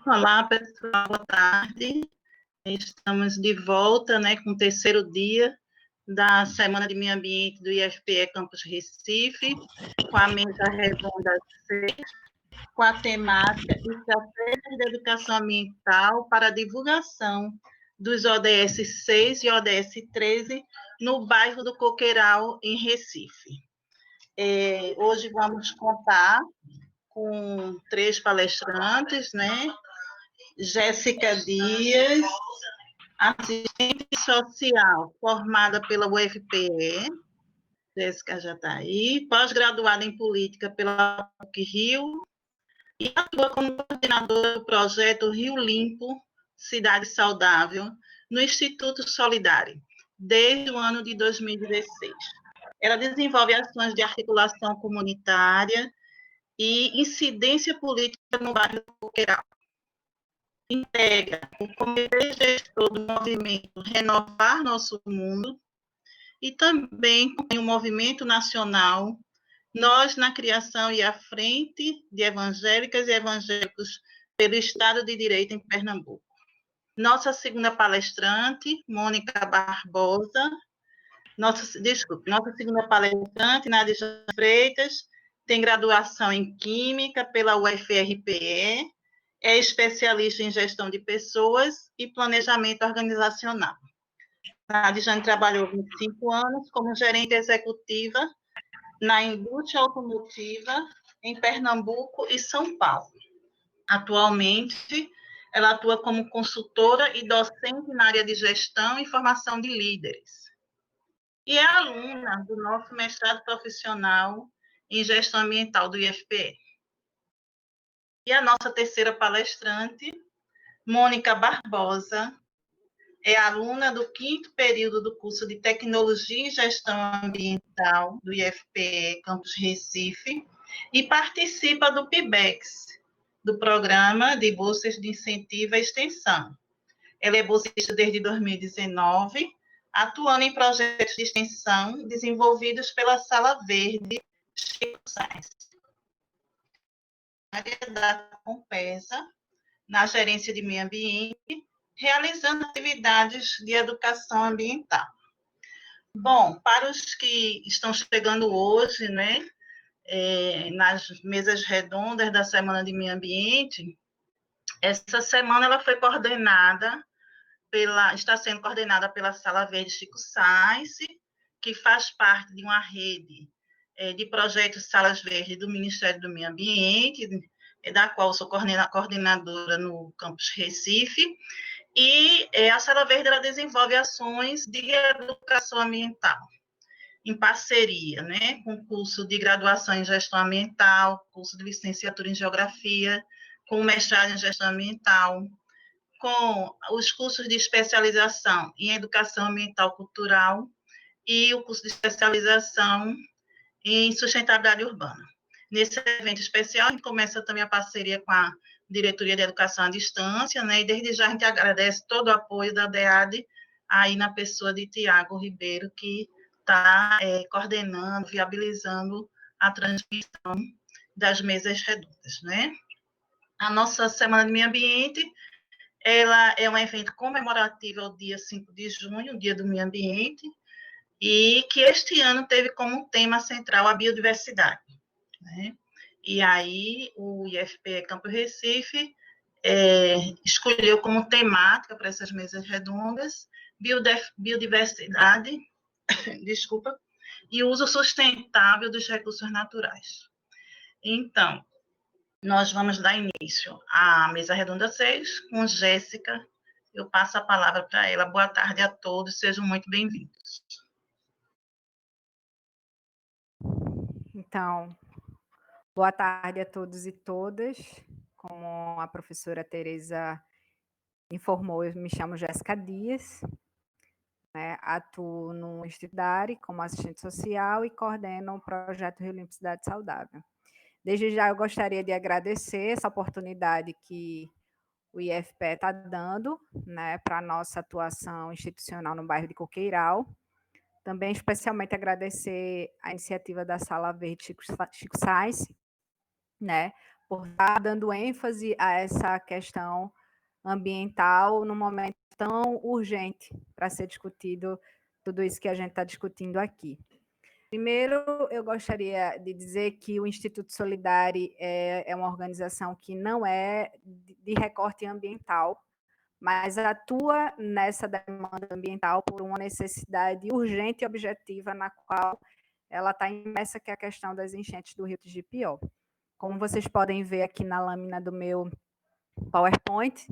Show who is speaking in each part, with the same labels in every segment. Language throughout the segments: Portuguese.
Speaker 1: Olá, pessoal, boa tarde. Estamos de volta, né, com o terceiro dia da Semana de Meio Ambiente do IFPE Campus Recife, com a mesa redonda 6, com a temática Estratégias de Educação Ambiental para a divulgação dos ODS 6 e ODS 13 no bairro do Coqueiral, em Recife. Hoje vamos contar com 3 palestrantes, né? Jéssica Dias, assistente social formada pela UFPE, Jéssica já está aí, pós-graduada em política pela PUC-Rio e atua como coordenadora do projeto Rio Limpo, Cidade Saudável, no Instituto Solidário, desde o ano de 2016. Ela desenvolve ações de articulação comunitária e incidência política no bairro do Coqueiral. Integra o Comitê Gestor do Movimento Renovar Nosso Mundo e também o Movimento Nacional Nós na Criação e à Frente de Evangélicas e Evangélicos pelo Estado de Direito em Pernambuco. Nossa segunda palestrante, Mônica Barbosa, nossa segunda palestrante, Nádia Freitas, tem graduação em Química pela UFRPE, é especialista em gestão de pessoas e planejamento organizacional. A Adjane trabalhou 25 anos como gerente executiva na indústria automotiva em Pernambuco e São Paulo. Atualmente, ela atua como consultora e docente na área de gestão e formação de líderes. E é aluna do nosso mestrado profissional em gestão ambiental do IFPE. E a nossa terceira palestrante, Mônica Barbosa, é aluna do 5º período do curso de Tecnologia e Gestão Ambiental do IFPE Campus Recife e participa do PIBEX, do Programa de Bolsas de Incentivo à Extensão. Ela é bolsista desde 2019, atuando em projetos de extensão desenvolvidos pela Sala Verde Chico Sainz. A área da Compesa, na gerência de meio ambiente, realizando atividades de educação ambiental. Bom, para os que estão chegando hoje, né, nas mesas redondas da Semana de Meio Ambiente, essa semana ela foi está sendo coordenada pela Sala Verde Chico Sainz, que faz parte de uma rede de projetos Salas Verdes do Ministério do Meio Ambiente, da qual sou coordenadora no Campus Recife, e a Sala Verde ela desenvolve ações de educação ambiental, em parceria, né, com o curso de graduação em gestão ambiental, curso de licenciatura em geografia, com o mestrado em gestão ambiental, com os cursos de especialização em educação ambiental cultural e o curso de especialização em sustentabilidade urbana. Nesse evento especial, a gente começa também a parceria com a Diretoria de Educação à Distância, né, e desde já a gente agradece todo o apoio da DEAD, aí na pessoa de Tiago Ribeiro, que está coordenando, viabilizando a transmissão das mesas redondas, né. A nossa Semana de Meio Ambiente, ela é um evento comemorativo ao dia 5 de junho, o Dia do Meio Ambiente, e que este ano teve como tema central a biodiversidade, né? E aí o IFPE Campo Recife escolheu como temática para essas mesas redondas biodiversidade, desculpa, e uso sustentável dos recursos naturais. Então, nós vamos dar início à mesa redonda 6 com Jéssica. Eu passo a palavra para ela. Boa tarde a todos, sejam muito bem-vindos.
Speaker 2: Então, boa tarde a todos e todas. Como a professora Tereza informou, eu me chamo Jéssica Dias, né, atuo no Instituto Dari como assistente social e coordeno o projeto Rio Limpo Cidade Saudável. Desde já eu gostaria de agradecer essa oportunidade que o IFPE está dando, né, para a nossa atuação institucional no bairro de Coqueiral. Também especialmente agradecer a iniciativa da Sala Verde Chico Sainz, né, por estar dando ênfase a essa questão ambiental num momento tão urgente para ser discutido tudo isso que a gente está discutindo aqui. Primeiro, eu gostaria de dizer que o Instituto Solidari é uma organização que não é de recorte ambiental, mas atua nessa demanda ambiental por uma necessidade urgente e objetiva na qual ela está imersa, que é a questão das enchentes do Rio Tigipió. Como vocês podem ver aqui na lâmina do meu PowerPoint,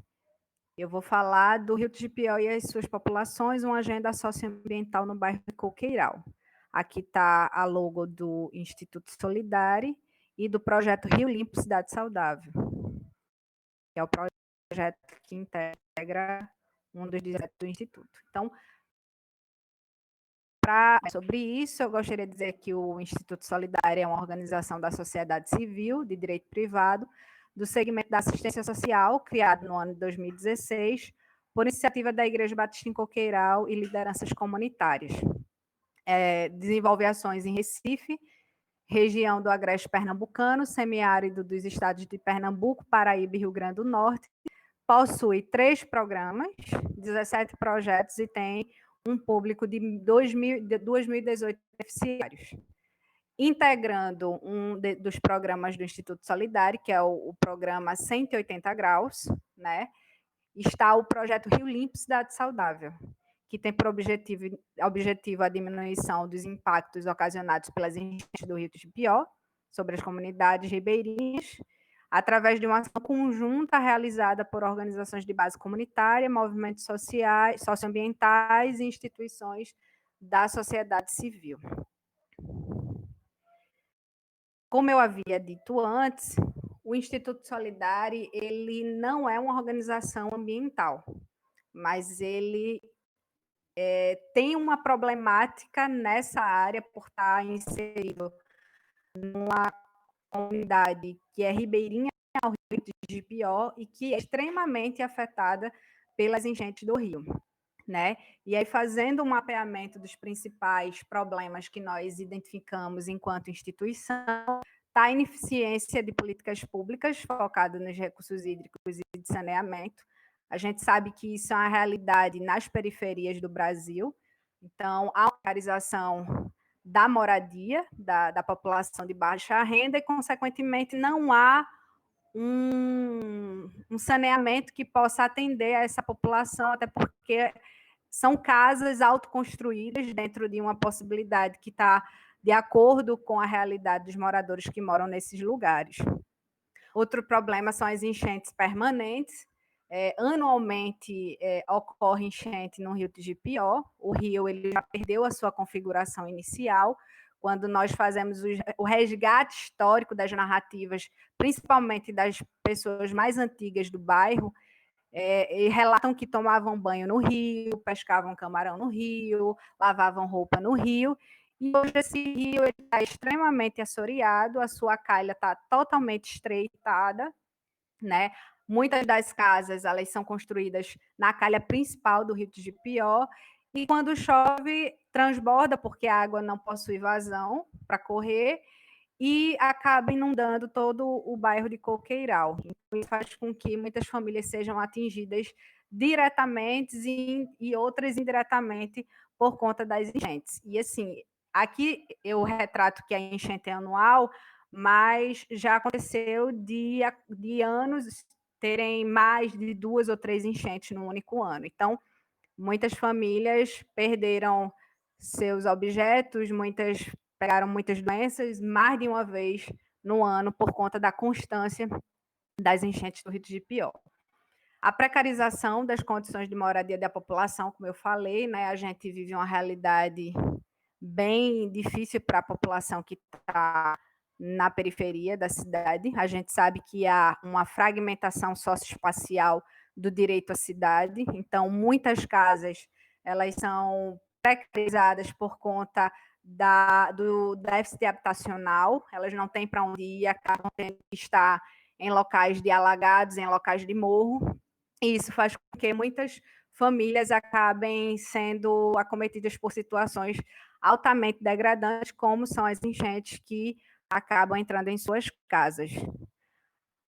Speaker 2: eu vou falar do Rio Tigipió e as suas populações, uma agenda socioambiental no bairro de Coqueiral. Aqui está a logo do Instituto Solidari e do projeto Rio Limpo Cidade Saudável, que é o projeto que integra um dos diretos do Instituto. Então, sobre isso, eu gostaria de dizer que o Instituto Solidário é uma organização da sociedade civil, de direito privado, do segmento da assistência social, criado no ano de 2016, por iniciativa da Igreja Batista em Coqueiral e lideranças comunitárias. Desenvolve ações em Recife, região do Agreste Pernambucano, semiárido dos estados de Pernambuco, Paraíba e Rio Grande do Norte, possui 3 programas, 17 projetos e tem um público de 2.018 beneficiários. Integrando dos programas do Instituto Solidário, que é o programa 180 graus, né, está o projeto Rio Limpo Cidade Saudável, que tem por objetivo a diminuição dos impactos ocasionados pelas enchentes do Rio Tigipió sobre as comunidades ribeirinhas, através de uma ação conjunta realizada por organizações de base comunitária, movimentos sociais, socioambientais e instituições da sociedade civil. Como eu havia dito antes, o Instituto Solidari, ele não é uma organização ambiental, mas ele tem uma problemática nessa área por estar inserido numa comunidade que é ribeirinha ao Rio Tigipió e que é extremamente afetada pelas enchentes do rio, né? E aí, fazendo um mapeamento dos principais problemas que nós identificamos enquanto instituição, está a ineficiência de políticas públicas focadas nos recursos hídricos e de saneamento. A gente sabe que isso é uma realidade nas periferias do Brasil, então, a precarização da moradia da população de baixa renda e, consequentemente, não há um saneamento que possa atender a essa população, até porque são casas autoconstruídas dentro de uma possibilidade que está de acordo com a realidade dos moradores que moram nesses lugares. Outro problema são as enchentes permanentes. Anualmente ocorre enchente no Rio Tigipió. O rio ele já perdeu a sua configuração inicial. Quando nós fazemos o resgate histórico das narrativas, principalmente das pessoas mais antigas do bairro, e relatam que tomavam banho no rio, pescavam camarão no rio, lavavam roupa no rio, e hoje esse rio está extremamente assoreado, a sua calha está totalmente estreitada, né? Muitas das casas elas são construídas na calha principal do Rio Tigipió, e quando chove, transborda, porque a água não possui vazão para correr, e acaba inundando todo o bairro de Coqueiral. Então, isso faz com que muitas famílias sejam atingidas diretamente e outras indiretamente por conta das enchentes. E assim, aqui eu retrato que a enchente é anual, mas já aconteceu de anos terem mais de 2 ou 3 enchentes no único ano. Então, muitas famílias perderam seus objetos, muitas pegaram muitas doenças mais de uma vez no ano por conta da constância das enchentes do Rio Tigipió. A precarização das condições de moradia da população, como eu falei, né, a gente vive uma realidade bem difícil para a população que está na periferia da cidade. A gente sabe que há uma fragmentação socioespacial do direito à cidade, então muitas casas elas são precarizadas por conta do déficit habitacional, elas não têm para onde ir, acabam tendo que estar em locais de alagados, em locais de morro, e isso faz com que muitas famílias acabem sendo acometidas por situações altamente degradantes, como são as enchentes que acabam entrando em suas casas.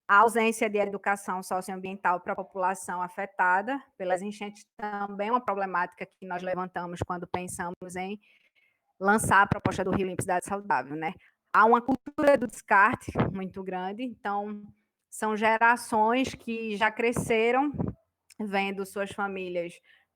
Speaker 2: A ausência de educação socioambiental para a população afetada pelas enchentes também é uma problemática que nós levantamos quando pensamos em lançar a proposta do Rio Limpo Cidade Saudável, né? Há uma cultura do descarte muito grande, então são gerações que já cresceram vendo suas famílias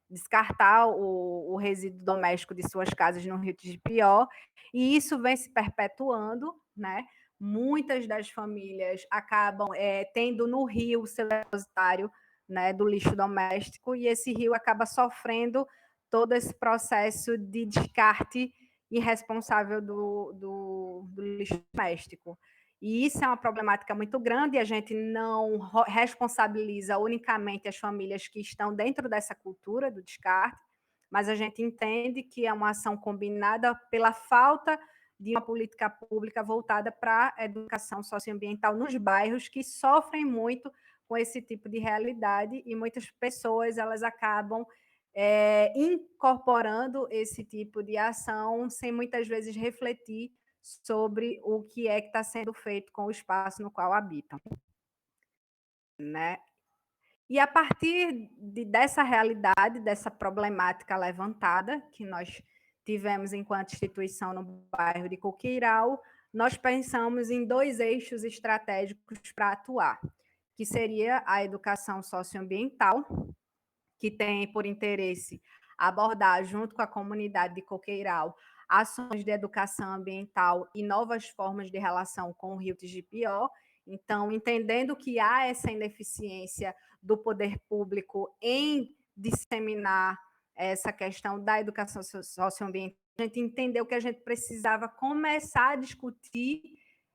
Speaker 2: descartar o resíduo doméstico de suas casas no Rio Tigipió, e isso vem se perpetuando, né? Muitas das famílias acabam tendo no rio o seu depositário, né, do lixo doméstico, e esse rio acaba sofrendo todo esse processo de descarte irresponsável do lixo doméstico. E isso é uma problemática muito grande, e a gente não responsabiliza unicamente as famílias que estão dentro dessa cultura do descarte, mas a gente entende que é uma ação combinada pela falta de uma política pública voltada para a educação socioambiental nos bairros que sofrem muito com esse tipo de realidade, e muitas pessoas elas acabam incorporando esse tipo de ação sem muitas vezes refletir sobre o que é que está sendo feito com o espaço no qual habitam, né? E a partir dessa realidade, dessa problemática levantada, que nós tivemos enquanto instituição no bairro de Coqueiral, nós pensamos em 2 eixos estratégicos para atuar, que seria a educação socioambiental, que tem por interesse abordar, junto com a comunidade de Coqueiral, ações de educação ambiental e novas formas de relação com o Rio Tigipió. Então, entendendo que há essa ineficiência do poder público em disseminar essa questão da educação socioambiental, a gente entendeu que a gente precisava começar a discutir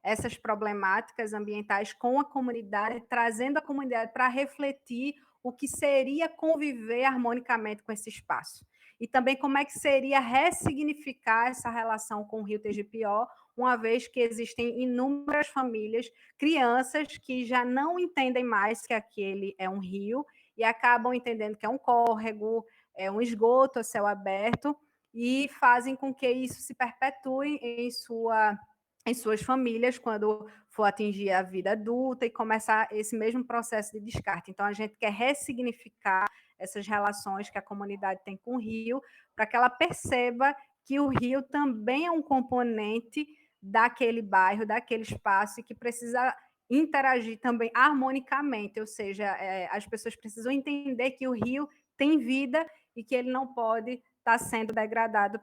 Speaker 2: essas problemáticas ambientais com a comunidade, trazendo a comunidade para refletir o que seria conviver harmonicamente com esse espaço. E também como é que seria ressignificar essa relação com o Rio Tegipió, uma vez que existem inúmeras famílias, crianças que já não entendem mais que aquele é um rio e acabam entendendo que é um córrego, é um esgoto a céu aberto, e fazem com que isso se perpetue em suas famílias quando for atingir a vida adulta e começar esse mesmo processo de descarte. Então, a gente quer ressignificar essas relações que a comunidade tem com o rio, para que ela perceba que o rio também é um componente daquele bairro, daquele espaço, e que precisa interagir também harmonicamente, ou seja, as pessoas precisam entender que o rio tem vida e que ele não pode estar sendo degradado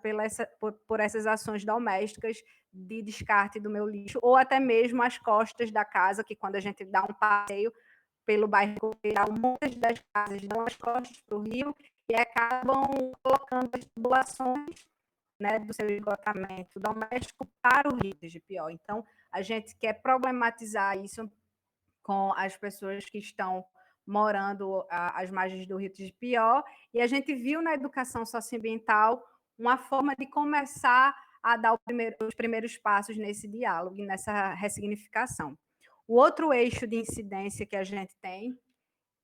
Speaker 2: por essas ações domésticas de descarte do meu lixo, ou até mesmo as costas da casa, que quando a gente dá um passeio pelo bairro Coqueiral, muitas das casas dão as costas para o rio e acabam colocando as tubulações, né, do seu esgotamento doméstico para o rio de Pior. Então, a gente quer problematizar isso com as pessoas que estão morando às margens do Rio de Pior, e a gente viu na educação socioambiental uma forma de começar a dar os primeiros passos nesse diálogo e nessa ressignificação. O outro eixo de incidência que a gente tem,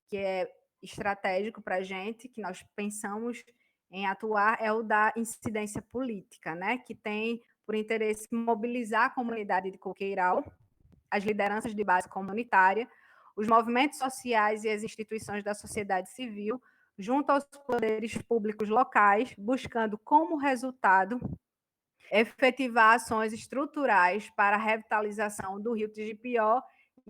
Speaker 2: que é estratégico para a gente, que nós pensamos em atuar, é o da incidência política, né? Que tem por interesse mobilizar a comunidade de Coqueiral, as lideranças de base comunitária, os movimentos sociais e as instituições da sociedade civil, junto aos poderes públicos locais, buscando como resultado efetivar ações estruturais para a revitalização do Rio Tigipió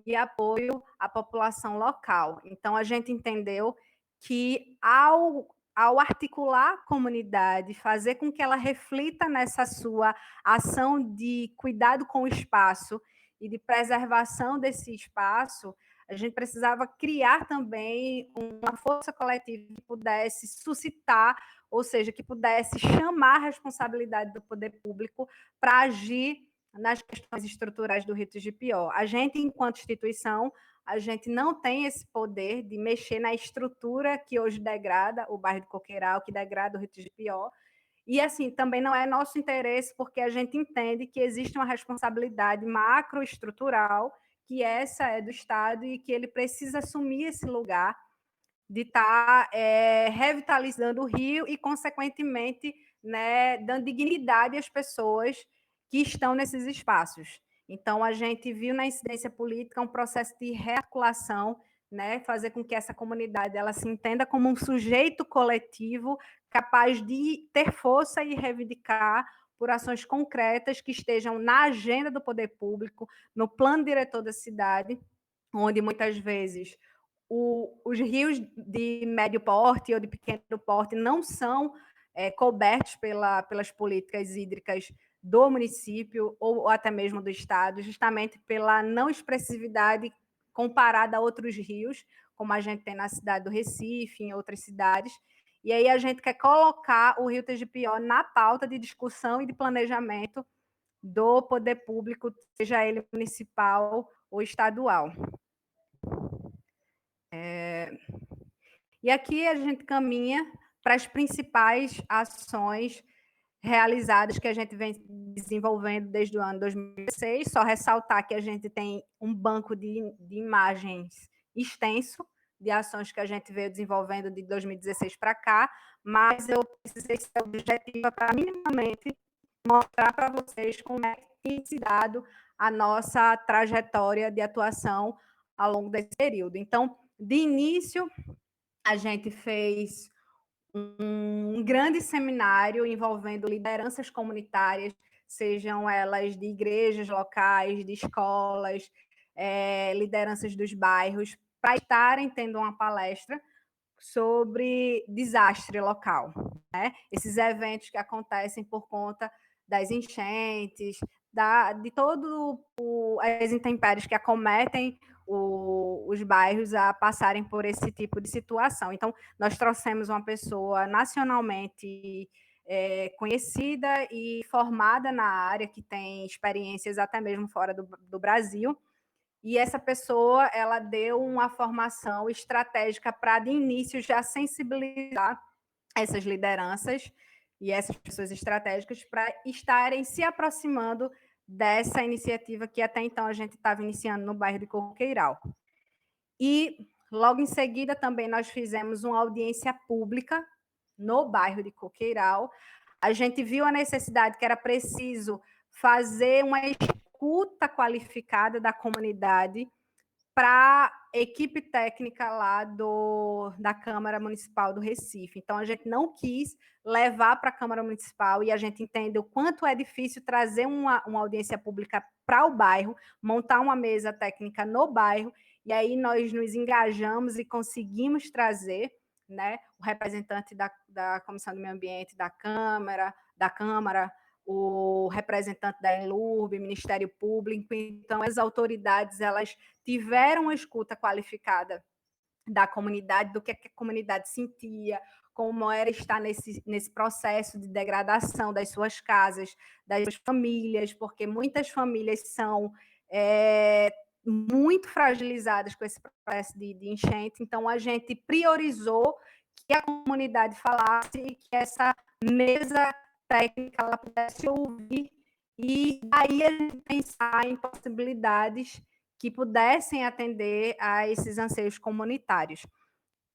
Speaker 2: e apoio à população local. Então, a gente entendeu que, ao articular a comunidade, fazer com que ela reflita nessa sua ação de cuidado com o espaço e de preservação desse espaço, a gente precisava criar também uma força coletiva que pudesse suscitar, ou seja, que pudesse chamar a responsabilidade do poder público para agir nas questões estruturais do Rio Tigipió. A gente, enquanto instituição, a gente não tem esse poder de mexer na estrutura que hoje degrada o bairro de Coqueiral, que degrada o Rio Tigipió, e, assim, também não é nosso interesse, porque a gente entende que existe uma responsabilidade macroestrutural, que essa é do Estado, e que ele precisa assumir esse lugar de estar revitalizando o Rio e, consequentemente, né, dando dignidade às pessoas que estão nesses espaços. Então, a gente viu na incidência política um processo de rearticulação, né, fazer com que essa comunidade ela se entenda como um sujeito coletivo capaz de ter força e reivindicar por ações concretas que estejam na agenda do poder público, no plano diretor da cidade, onde muitas vezes os rios de médio porte ou de pequeno porte não são cobertos pelas políticas hídricas do município ou até mesmo do estado, justamente pela não expressividade comparada a outros rios, como a gente tem na cidade do Recife, em outras cidades. E aí a gente quer colocar o Rio Tegipió na pauta de discussão e de planejamento do poder público, seja ele municipal ou estadual. E aqui a gente caminha para as principais ações realizadas que a gente vem desenvolvendo desde o ano 2016. Só ressaltar que a gente tem um banco de imagens extenso de ações que a gente veio desenvolvendo de 2016 para cá, mas eu precisei ser objetiva para minimamente mostrar para vocês como é que tem se dado a nossa trajetória de atuação ao longo desse período. Então, de início, a gente fez um grande seminário envolvendo lideranças comunitárias, sejam elas de igrejas locais, de escolas, lideranças dos bairros, para estarem tendo uma palestra sobre desastre local, né? Esses eventos que acontecem por conta das enchentes, de todo as intempéries que acometem os bairros a passarem por esse tipo de situação. Então, nós trouxemos uma pessoa nacionalmente conhecida e formada na área, que tem experiências até mesmo fora do Brasil, e essa pessoa ela deu uma formação estratégica para, de início, já sensibilizar essas lideranças e essas pessoas estratégicas para estarem se aproximando dessa iniciativa que até então a gente estava iniciando no bairro de Coqueiral. E logo em seguida também nós fizemos uma audiência pública no bairro de Coqueiral. A gente viu a necessidade que era preciso fazer uma escuta qualificada da comunidade para a equipe técnica lá da Câmara Municipal do Recife. Então, a gente não quis levar para a Câmara Municipal, e a gente entende o quanto é difícil trazer uma audiência pública para o bairro, montar uma mesa técnica no bairro, e aí nós nos engajamos e conseguimos trazer, né, o representante da Comissão do Meio Ambiente da Câmara, o representante da ELURB, Ministério Público. Então, as autoridades elas tiveram uma escuta qualificada da comunidade, do que a comunidade sentia, como era estar nesse processo de degradação das suas casas, das suas famílias, porque muitas famílias são muito fragilizadas com esse processo de enchente. Então, a gente priorizou que a comunidade falasse e que essa mesa técnica ela pudesse ouvir, e aí a gente pensar em possibilidades que pudessem atender a esses anseios comunitários.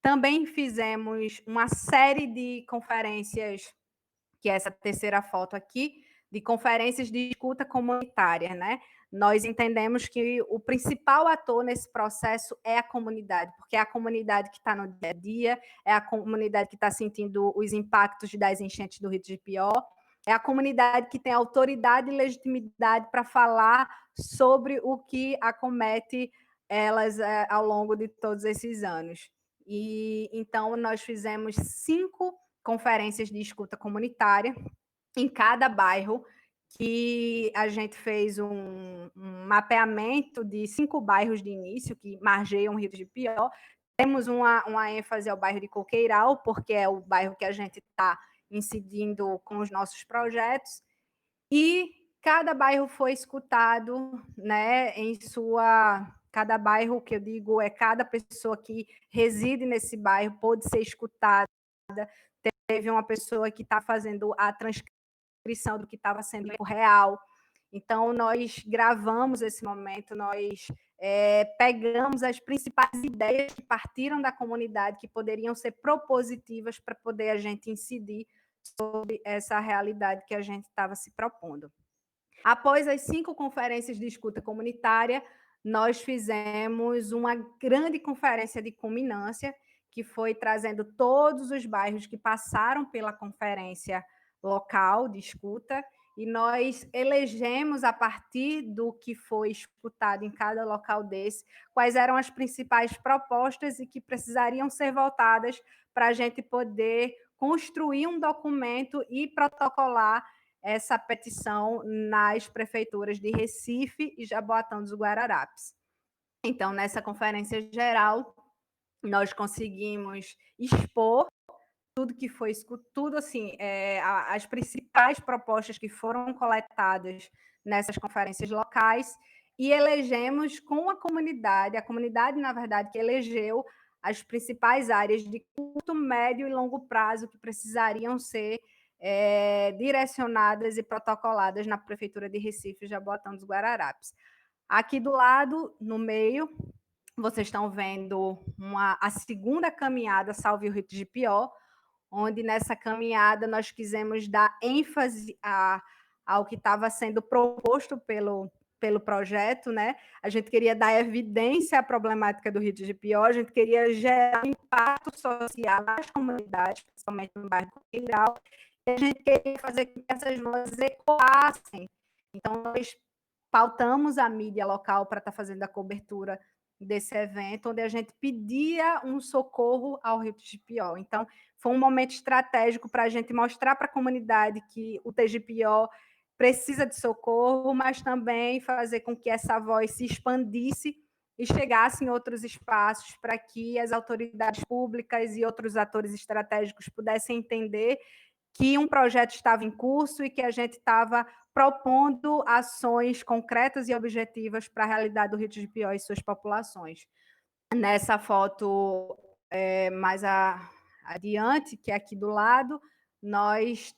Speaker 2: Também fizemos uma série de conferências, que é essa terceira foto aqui, de conferências de escuta comunitária, né? Nós entendemos que o principal ator nesse processo é a comunidade, porque é a comunidade que está no dia a dia, é a comunidade que está sentindo os impactos das enchentes do Rio de Janeiro, é a comunidade que tem autoridade e legitimidade para falar sobre o que acomete elas ao longo de todos esses anos. E então nós fizemos 5 conferências de escuta comunitária em cada bairro, que a gente fez um mapeamento de 5 bairros de início que margeiam o Rio de Janeiro. Temos uma ênfase ao bairro de Coqueiral, porque é o bairro que a gente está incidindo com os nossos projetos, e cada bairro foi escutado, né, cada bairro, que eu digo, é cada pessoa que reside nesse bairro pôde ser escutada. Teve uma pessoa que está fazendo a transcrição do que estava sendo real. Então, nós gravamos esse momento, nós pegamos as principais ideias que partiram da comunidade, que poderiam ser propositivas para poder a gente incidir sobre essa realidade que a gente estava se propondo. Após as 5 conferências de escuta comunitária, nós fizemos uma grande conferência de culminância, que foi trazendo todos os bairros que passaram pela conferência local de escuta, e nós elegemos, a partir do que foi escutado em cada local desse, quais eram as principais propostas e que precisariam ser votadas para a gente poder construir um documento e protocolar essa petição nas prefeituras de Recife e Jaboatão dos Guararapes. Então, nessa conferência geral, nós conseguimos expor tudo que foi tudo assim, as principais propostas que foram coletadas nessas conferências locais e elegemos com a comunidade, na verdade, que elegeu as principais áreas de curto, médio e longo prazo que precisariam ser direcionadas e protocoladas na Prefeitura de Recife, Jaboatão dos Guararapes. Aqui do lado, no meio, vocês estão vendo a segunda caminhada Salve o Rito de Pior, onde nessa caminhada nós quisemos dar ênfase ao que estava sendo proposto pelo projeto, né? A gente queria dar evidência à problemática do Rito de Pior, a gente queria gerar impacto social nas comunidades, principalmente no bairro Coqueiral, e a gente queria fazer com que essas vozes ecoassem. Então, nós pautamos a mídia local para estar fazendo a cobertura desse evento, onde a gente pedia um socorro ao Rito de Pior. Então, foi um momento estratégico para a gente mostrar para a comunidade que o TGPO precisa de socorro, mas também fazer com que essa voz se expandisse e chegasse em outros espaços para que as autoridades públicas e outros atores estratégicos pudessem entender que um projeto estava em curso e que a gente estava propondo ações concretas e objetivas para a realidade do Rito de Pior e suas populações. Nessa foto mais adiante, que é aqui do lado, nós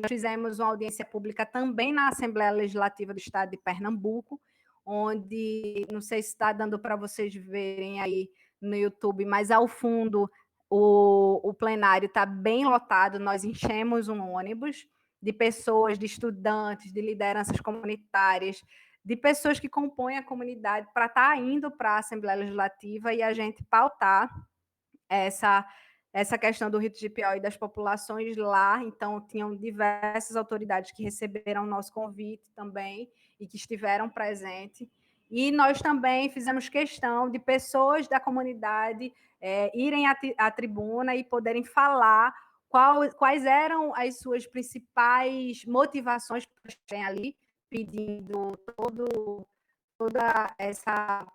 Speaker 2: fizemos uma audiência pública também na Assembleia Legislativa do Estado de Pernambuco, onde, não sei se está dando para vocês verem aí no YouTube, mas ao fundo o plenário está bem lotado, nós enchemos um ônibus de pessoas, de estudantes, de lideranças comunitárias, de pessoas que compõem a comunidade para estar indo para a Assembleia Legislativa e a gente pautar essa questão do Rito de Pior e das populações lá. Então, tinham diversas autoridades que receberam o nosso convite também e que estiveram presentes. E nós também fizemos questão de pessoas da comunidade irem à tribuna e poderem falar quais eram as suas principais motivações para estarem ali, pedindo toda essa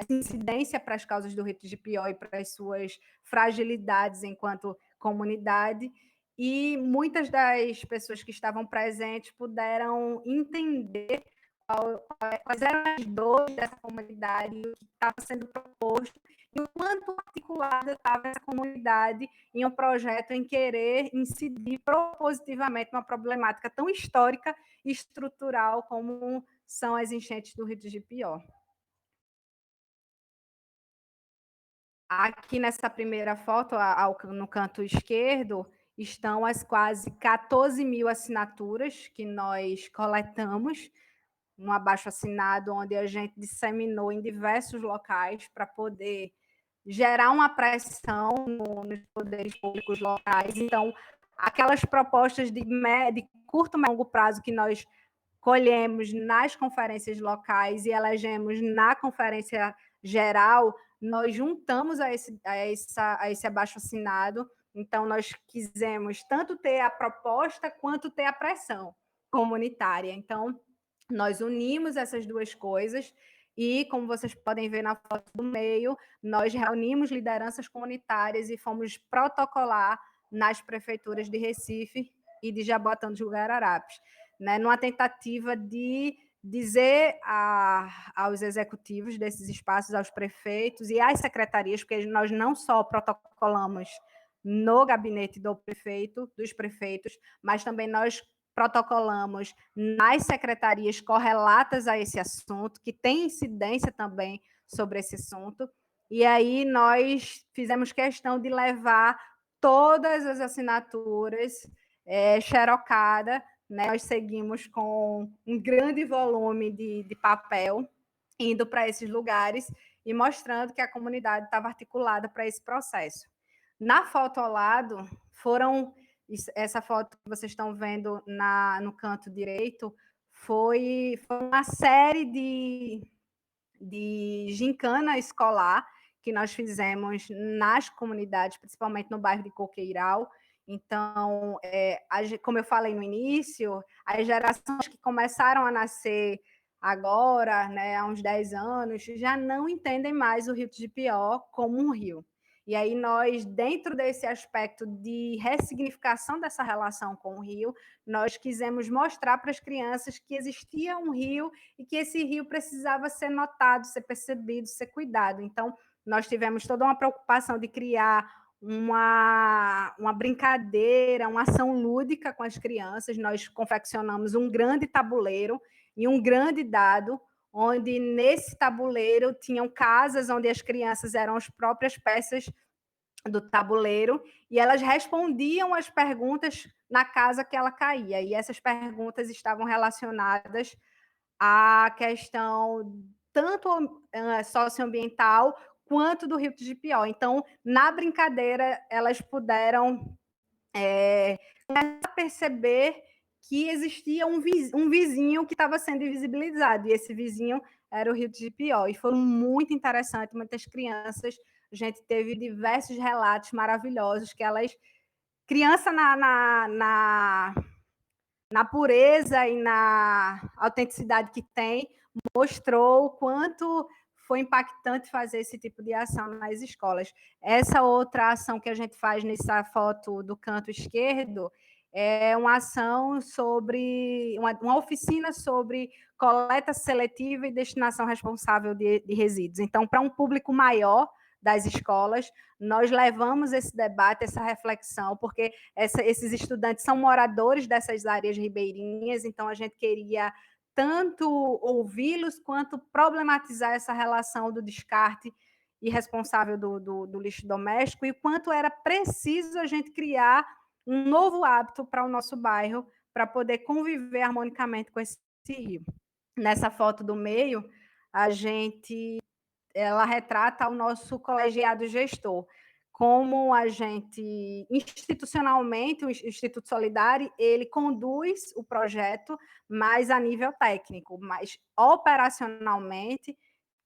Speaker 2: incidência para as causas do Rito de Pior e para as suas fragilidades enquanto comunidade. E muitas das pessoas que estavam presentes puderam entender quais eram as dores dessa comunidade, o que estava sendo proposto e o quanto articulada estava essa comunidade em um projeto em querer incidir propositivamente numa problemática tão histórica e estrutural como são as enchentes do Rito de Pior. Aqui nessa primeira foto, no canto esquerdo, estão as quase 14 mil assinaturas que nós coletamos, um abaixo-assinado onde a gente disseminou em diversos locais para poder gerar uma pressão nos poderes públicos locais. Então, aquelas propostas de curto e longo prazo que nós colhemos nas conferências locais e elegemos na conferência geral, nós juntamos a esse abaixo-assinado. Então, nós quisemos tanto ter a proposta quanto ter a pressão comunitária. Então, nós unimos essas duas coisas e, como vocês podem ver na foto do meio, nós reunimos lideranças comunitárias e fomos protocolar nas prefeituras de Recife e de Jaboatão dos Guararapes, né, numa tentativa de dizer aos executivos desses espaços, aos prefeitos e às secretarias, porque nós não só protocolamos no gabinete dos prefeitos, mas também nós protocolamos nas secretarias correlatas a esse assunto, que tem incidência também sobre esse assunto, e aí nós fizemos questão de levar todas as assinaturas xerocada né, nós seguimos com um grande volume de papel, indo para esses lugares e mostrando que a comunidade estava articulada para esse processo. Na foto ao lado, essa foto que vocês estão vendo no canto direito, foi uma série de gincana escolar que nós fizemos nas comunidades, principalmente no bairro de Coqueiral. Então, como eu falei no início, as gerações que começaram a nascer agora, né, há uns 10 anos, já não entendem mais o Rio de Jequitinhonha como um rio. E aí nós, dentro desse aspecto de ressignificação dessa relação com o rio, nós quisemos mostrar para as crianças que existia um rio e que esse rio precisava ser notado, ser percebido, ser cuidado. Então, nós tivemos toda uma preocupação de criar uma brincadeira, uma ação lúdica com as crianças. Nós confeccionamos um grande tabuleiro e um grande dado, onde nesse tabuleiro tinham casas onde as crianças eram as próprias peças do tabuleiro e elas respondiam as perguntas na casa que ela caía. E essas perguntas estavam relacionadas à questão tanto socioambiental quanto do Rio de Jequitinhonha. Então, na brincadeira, elas puderam começar a perceber que existia um vizinho que estava sendo invisibilizado, e esse vizinho era o Rio de Jequitinhonha. E foi muito interessante, muitas crianças, a gente teve diversos relatos maravilhosos, que elas, criança na pureza e na autenticidade que tem, mostrou o quanto foi impactante fazer esse tipo de ação nas escolas. Essa outra ação que a gente faz nessa foto do canto esquerdo é uma ação sobre uma oficina sobre coleta seletiva e destinação responsável de resíduos. Então, para um público maior das escolas, nós levamos esse debate, essa reflexão, porque esses estudantes são moradores dessas áreas ribeirinhas, então a gente queria tanto ouvi-los quanto problematizar essa relação do descarte irresponsável do lixo doméstico e quanto era preciso a gente criar um novo hábito para o nosso bairro para poder conviver harmonicamente com esse rio. Nessa foto do meio, ela retrata o nosso colegiado gestor, como a gente, institucionalmente, o Instituto Solidário, ele conduz o projeto, mas a nível técnico, mas operacionalmente,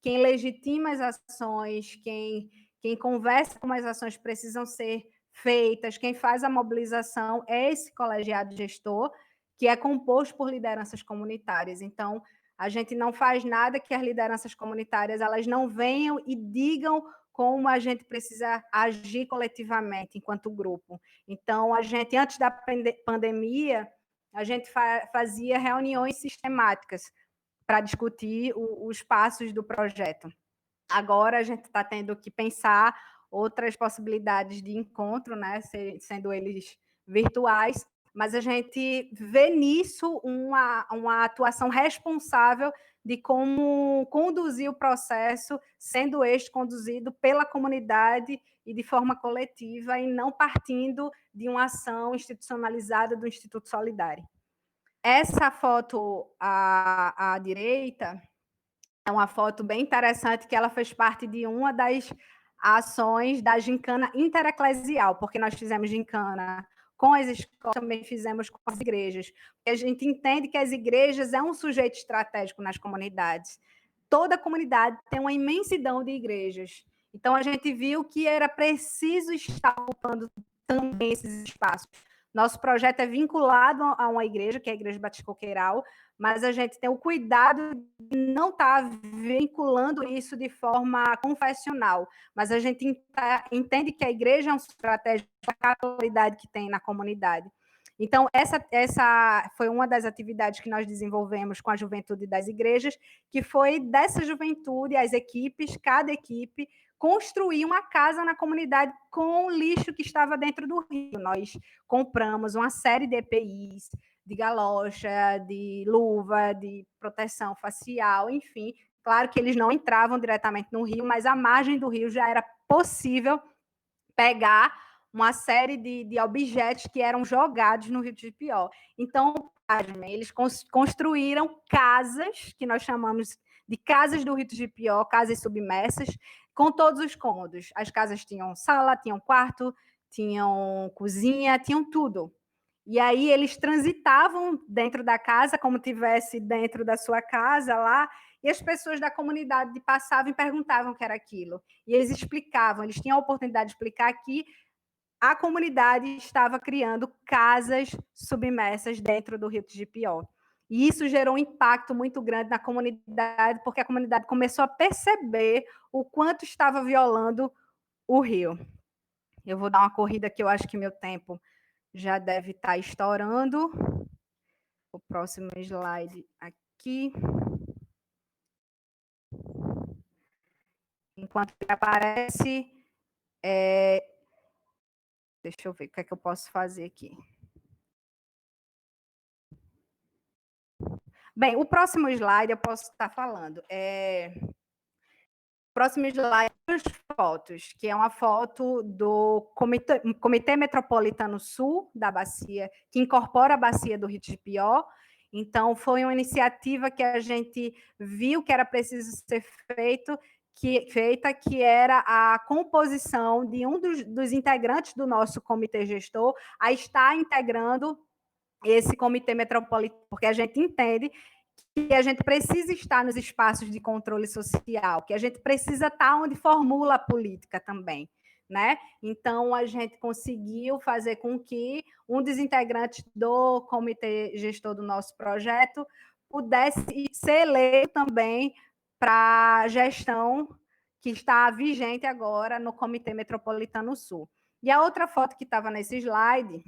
Speaker 2: quem legitima as ações, quem conversa como as ações precisam ser feitas, quem faz a mobilização é esse colegiado gestor, que é composto por lideranças comunitárias. Então, a gente não faz nada que as lideranças comunitárias elas não venham e digam como a gente precisa agir coletivamente enquanto grupo. Então, a gente, antes da pandemia, a gente fazia reuniões sistemáticas para discutir os passos do projeto. Agora, a gente está tendo que pensar outras possibilidades de encontro, né, sendo eles virtuais, mas a gente vê nisso uma atuação responsável de como conduzir o processo, sendo este conduzido pela comunidade e de forma coletiva, e não partindo de uma ação institucionalizada do Instituto Solidário. Essa foto à direita é uma foto bem interessante, que ela fez parte de uma das ações da gincana intereclesial, porque nós fizemos gincana com as escolas, também fizemos com as igrejas, porque a gente entende que as igrejas é um sujeito estratégico nas comunidades. Toda comunidade tem uma imensidão de igrejas. Então, a gente viu que era preciso estar ocupando também esses espaços. Nosso projeto é vinculado a uma igreja, que é a Igreja Batista Coqueiral, mas a gente tem o cuidado de não estar vinculando isso de forma confessional, mas a gente entende que a igreja é uma estratégia para a qualidade que tem na comunidade. Então, essa foi uma das atividades que nós desenvolvemos com a juventude das igrejas, que foi dessa juventude, as equipes, cada equipe, construir uma casa na comunidade com o lixo que estava dentro do rio. Nós compramos uma série de EPIs, de galocha, de luva, de proteção facial, enfim. Claro que eles não entravam diretamente no rio, mas à margem do rio já era possível pegar uma série de objetos que eram jogados no Rio de Jequitinhonha. Então, eles construíram casas, que nós chamamos de casas do Rito de Pió, casas submersas, com todos os cômodos. As casas tinham sala, tinham quarto, tinham cozinha, tinham tudo. E aí eles transitavam dentro da casa, como tivesse dentro da sua casa lá, e as pessoas da comunidade passavam e perguntavam o que era aquilo. E eles explicavam, eles tinham a oportunidade de explicar que a comunidade estava criando casas submersas dentro do Rio de Pió. E isso gerou um impacto muito grande na comunidade, porque a comunidade começou a perceber o quanto estava violando o rio. Eu vou dar uma corrida que eu acho que meu tempo já deve estar estourando. O próximo slide aqui. Enquanto ele aparece, deixa eu ver o que é que eu posso fazer aqui. Bem, o próximo slide eu posso estar falando. Próximo slide, as fotos, que é uma foto do Comitê Metropolitano Sul da Bacia, que incorpora a Bacia do Rio de Pió. Então, foi uma iniciativa que a gente viu que era preciso ser feita, que era a composição de um dos integrantes do nosso comitê gestor a estar integrando esse comitê metropolitano, porque a gente entende que a gente precisa estar nos espaços de controle social, que a gente precisa estar onde formula a política também, né? Então, a gente conseguiu fazer com que um dos integrantes do comitê gestor do nosso projeto pudesse ser eleito também para a gestão que está vigente agora no Comitê Metropolitano Sul. E a outra foto que estava nesse slide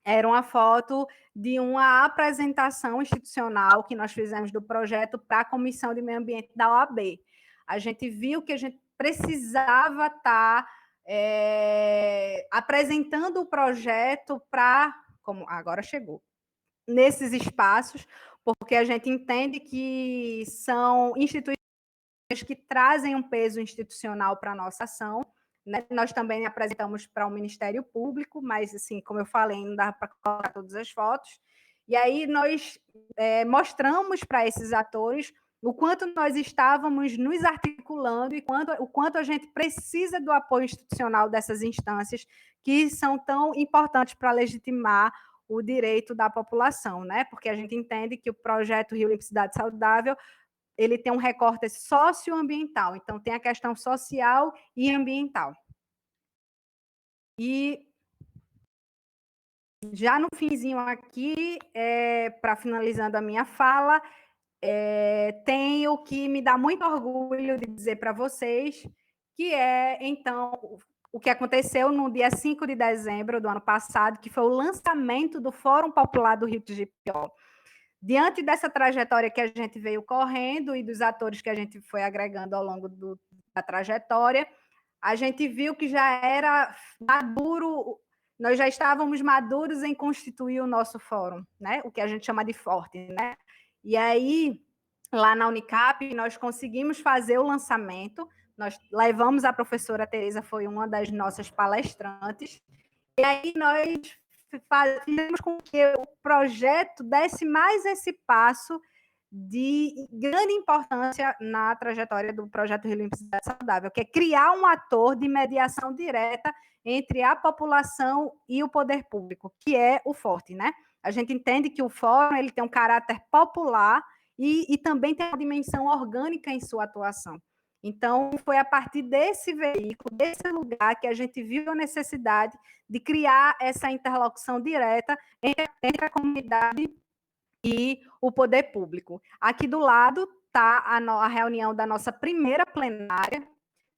Speaker 2: era uma foto de uma apresentação institucional que nós fizemos do projeto para a Comissão de Meio Ambiente da OAB. A gente viu que a gente precisava estar apresentando o projeto para, como agora chegou, nesses espaços, porque a gente entende que são instituições que trazem um peso institucional para a nossa ação. Né? Nós também apresentamos para o Ministério Público, mas, assim, como eu falei, não dá para colocar todas as fotos. E aí nós mostramos para esses atores o quanto nós estávamos nos articulando e o quanto a gente precisa do apoio institucional dessas instâncias que são tão importantes para legitimar o direito da população, né? Porque a gente entende que o projeto Rio Limpo Cidade Saudável ele tem um recorte socioambiental, então tem a questão social e ambiental. E já no finzinho aqui, para finalizando a minha fala, tenho que me dá muito orgulho de dizer para vocês que então, o que aconteceu no dia 5 de dezembro do ano passado, que foi o lançamento do Fórum Popular do Rio de Jequitinhonha. Diante dessa trajetória que a gente veio correndo e dos atores que a gente foi agregando ao longo da trajetória, a gente viu que já era maduro, nós já estávamos maduros em constituir o nosso fórum, né? O que a gente chama de forte, né? E aí, lá na Unicap, nós conseguimos fazer o lançamento, nós levamos a professora Tereza, foi uma das nossas palestrantes, e aí nós fizemos com que o projeto desse mais esse passo de grande importância na trajetória do projeto Rio Limpo Cidade Saudável, que é criar um ator de mediação direta entre a população e o poder público, que é o Forte, né? A gente entende que o fórum ele tem um caráter popular e também tem uma dimensão orgânica em sua atuação. Então, foi a partir desse veículo, desse lugar, que a gente viu a necessidade de criar essa interlocução direta entre a comunidade e o poder público. Aqui do lado está a reunião da nossa primeira plenária,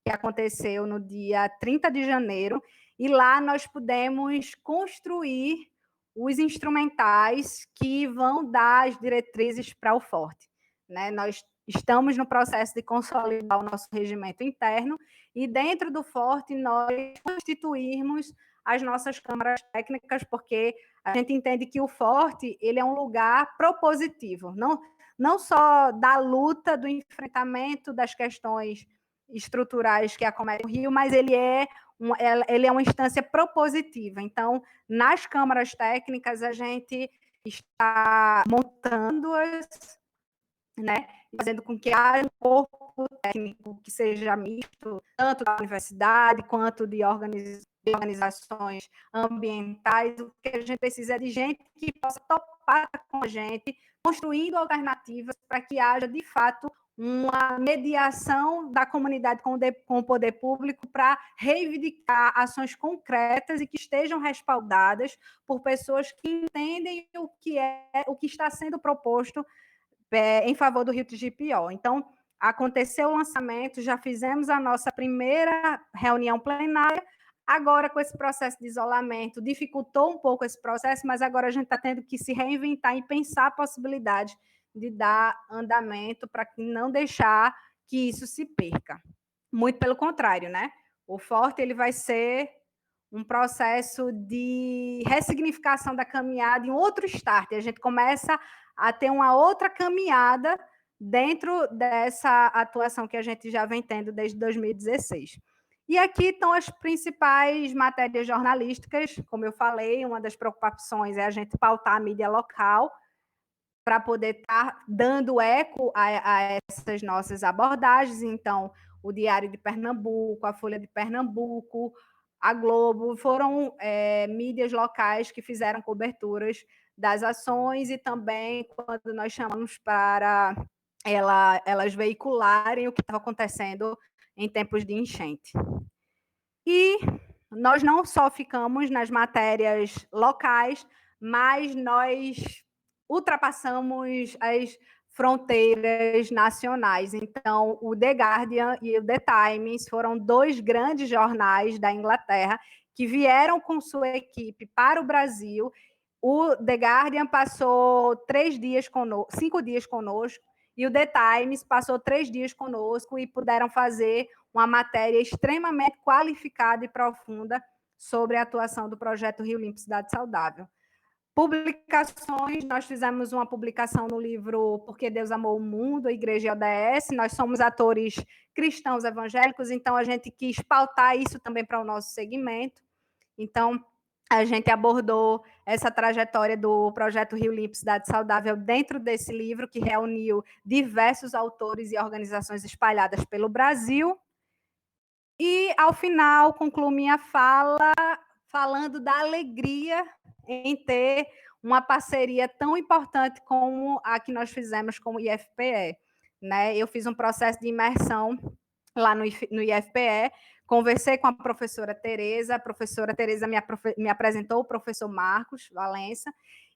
Speaker 2: que aconteceu no dia 30 de janeiro, e lá nós pudemos construir os instrumentais que vão dar as diretrizes para o Forte. Né? Nós estamos no processo de consolidar o nosso regimento interno e dentro do Forte nós constituirmos as nossas câmaras técnicas, porque a gente entende que o Forte ele é um lugar propositivo, não só da luta, do enfrentamento das questões estruturais que acometem o Rio, mas ele é uma instância propositiva. Então, nas câmaras técnicas, a gente está montando-as, né, fazendo com que haja um corpo técnico que seja misto, tanto da universidade quanto de organizações ambientais. O que a gente precisa é de gente que possa topar com a gente, construindo alternativas para que haja, de fato, uma mediação da comunidade com o poder público para reivindicar ações concretas e que estejam respaldadas por pessoas que entendem o que está sendo proposto em favor do Rio TGPO. Então, aconteceu o lançamento, já fizemos a nossa primeira reunião plenária. Agora, com esse processo de isolamento, dificultou um pouco esse processo, mas agora a gente está tendo que se reinventar e pensar a possibilidade de dar andamento para não deixar que isso se perca. Muito pelo contrário, né? O Forte ele vai ser um processo de ressignificação da caminhada em outro start. A gente começa a ter uma outra caminhada dentro dessa atuação que a gente já vem tendo desde 2016. E aqui estão as principais matérias jornalísticas. Como eu falei, uma das preocupações é a gente pautar a mídia local para poder estar dando eco a essas nossas abordagens. Então, o Diário de Pernambuco, a Folha de Pernambuco, a Globo, foram mídias locais que fizeram coberturas das ações e também quando nós chamamos para elas veicularem o que estava acontecendo em tempos de enchente. E nós não só ficamos nas matérias locais, mas nós ultrapassamos as fronteiras nacionais. Então, o The Guardian e o The Times foram dois grandes jornais da Inglaterra que vieram com sua equipe para o Brasil. O The Guardian passou 5 dias conosco, e o The Times passou 3 dias conosco e puderam fazer uma matéria extremamente qualificada e profunda sobre a atuação do projeto Rio Limpo Cidade Saudável. Publicações, nós fizemos uma publicação no livro Porque Deus Amou o Mundo, a Igreja ODS. Nós somos atores cristãos evangélicos, então a gente quis pautar isso também para o nosso segmento. Então, a gente abordou essa trajetória do projeto Rio Limpo Cidade Saudável dentro desse livro, que reuniu diversos autores e organizações espalhadas pelo Brasil. E, ao final, concluo minha fala falando da alegria em ter uma parceria tão importante como a que nós fizemos com o IFPE. Né? Eu fiz um processo de imersão lá no IFPE, conversei com a professora Tereza me apresentou o professor Marcos Valença,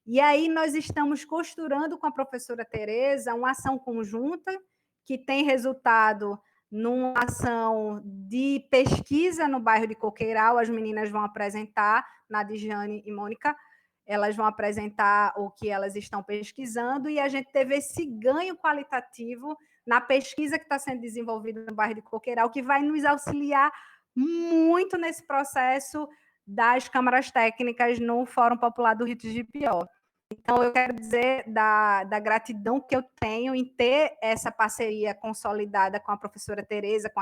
Speaker 2: e aí nós estamos costurando com a professora Tereza uma ação conjunta que tem resultado numa ação de pesquisa no bairro de Coqueiral. As meninas vão apresentar, Nadijane e Mônica, elas vão apresentar o que elas estão pesquisando, e a gente teve esse ganho qualitativo na pesquisa que está sendo desenvolvida no bairro de Coqueiral, que vai nos auxiliar muito nesse processo das câmaras técnicas no Fórum Popular do Rio TGPO. Então, eu quero dizer da gratidão que eu tenho em ter essa parceria consolidada com a professora Tereza,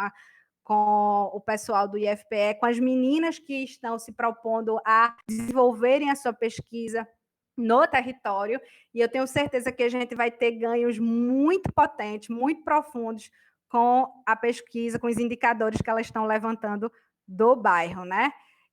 Speaker 2: com o pessoal do IFPE, com as meninas que estão se propondo a desenvolverem a sua pesquisa no território, e eu tenho certeza que a gente vai ter ganhos muito potentes, muito profundos com a pesquisa, com os indicadores que elas estão levantando do bairro, né?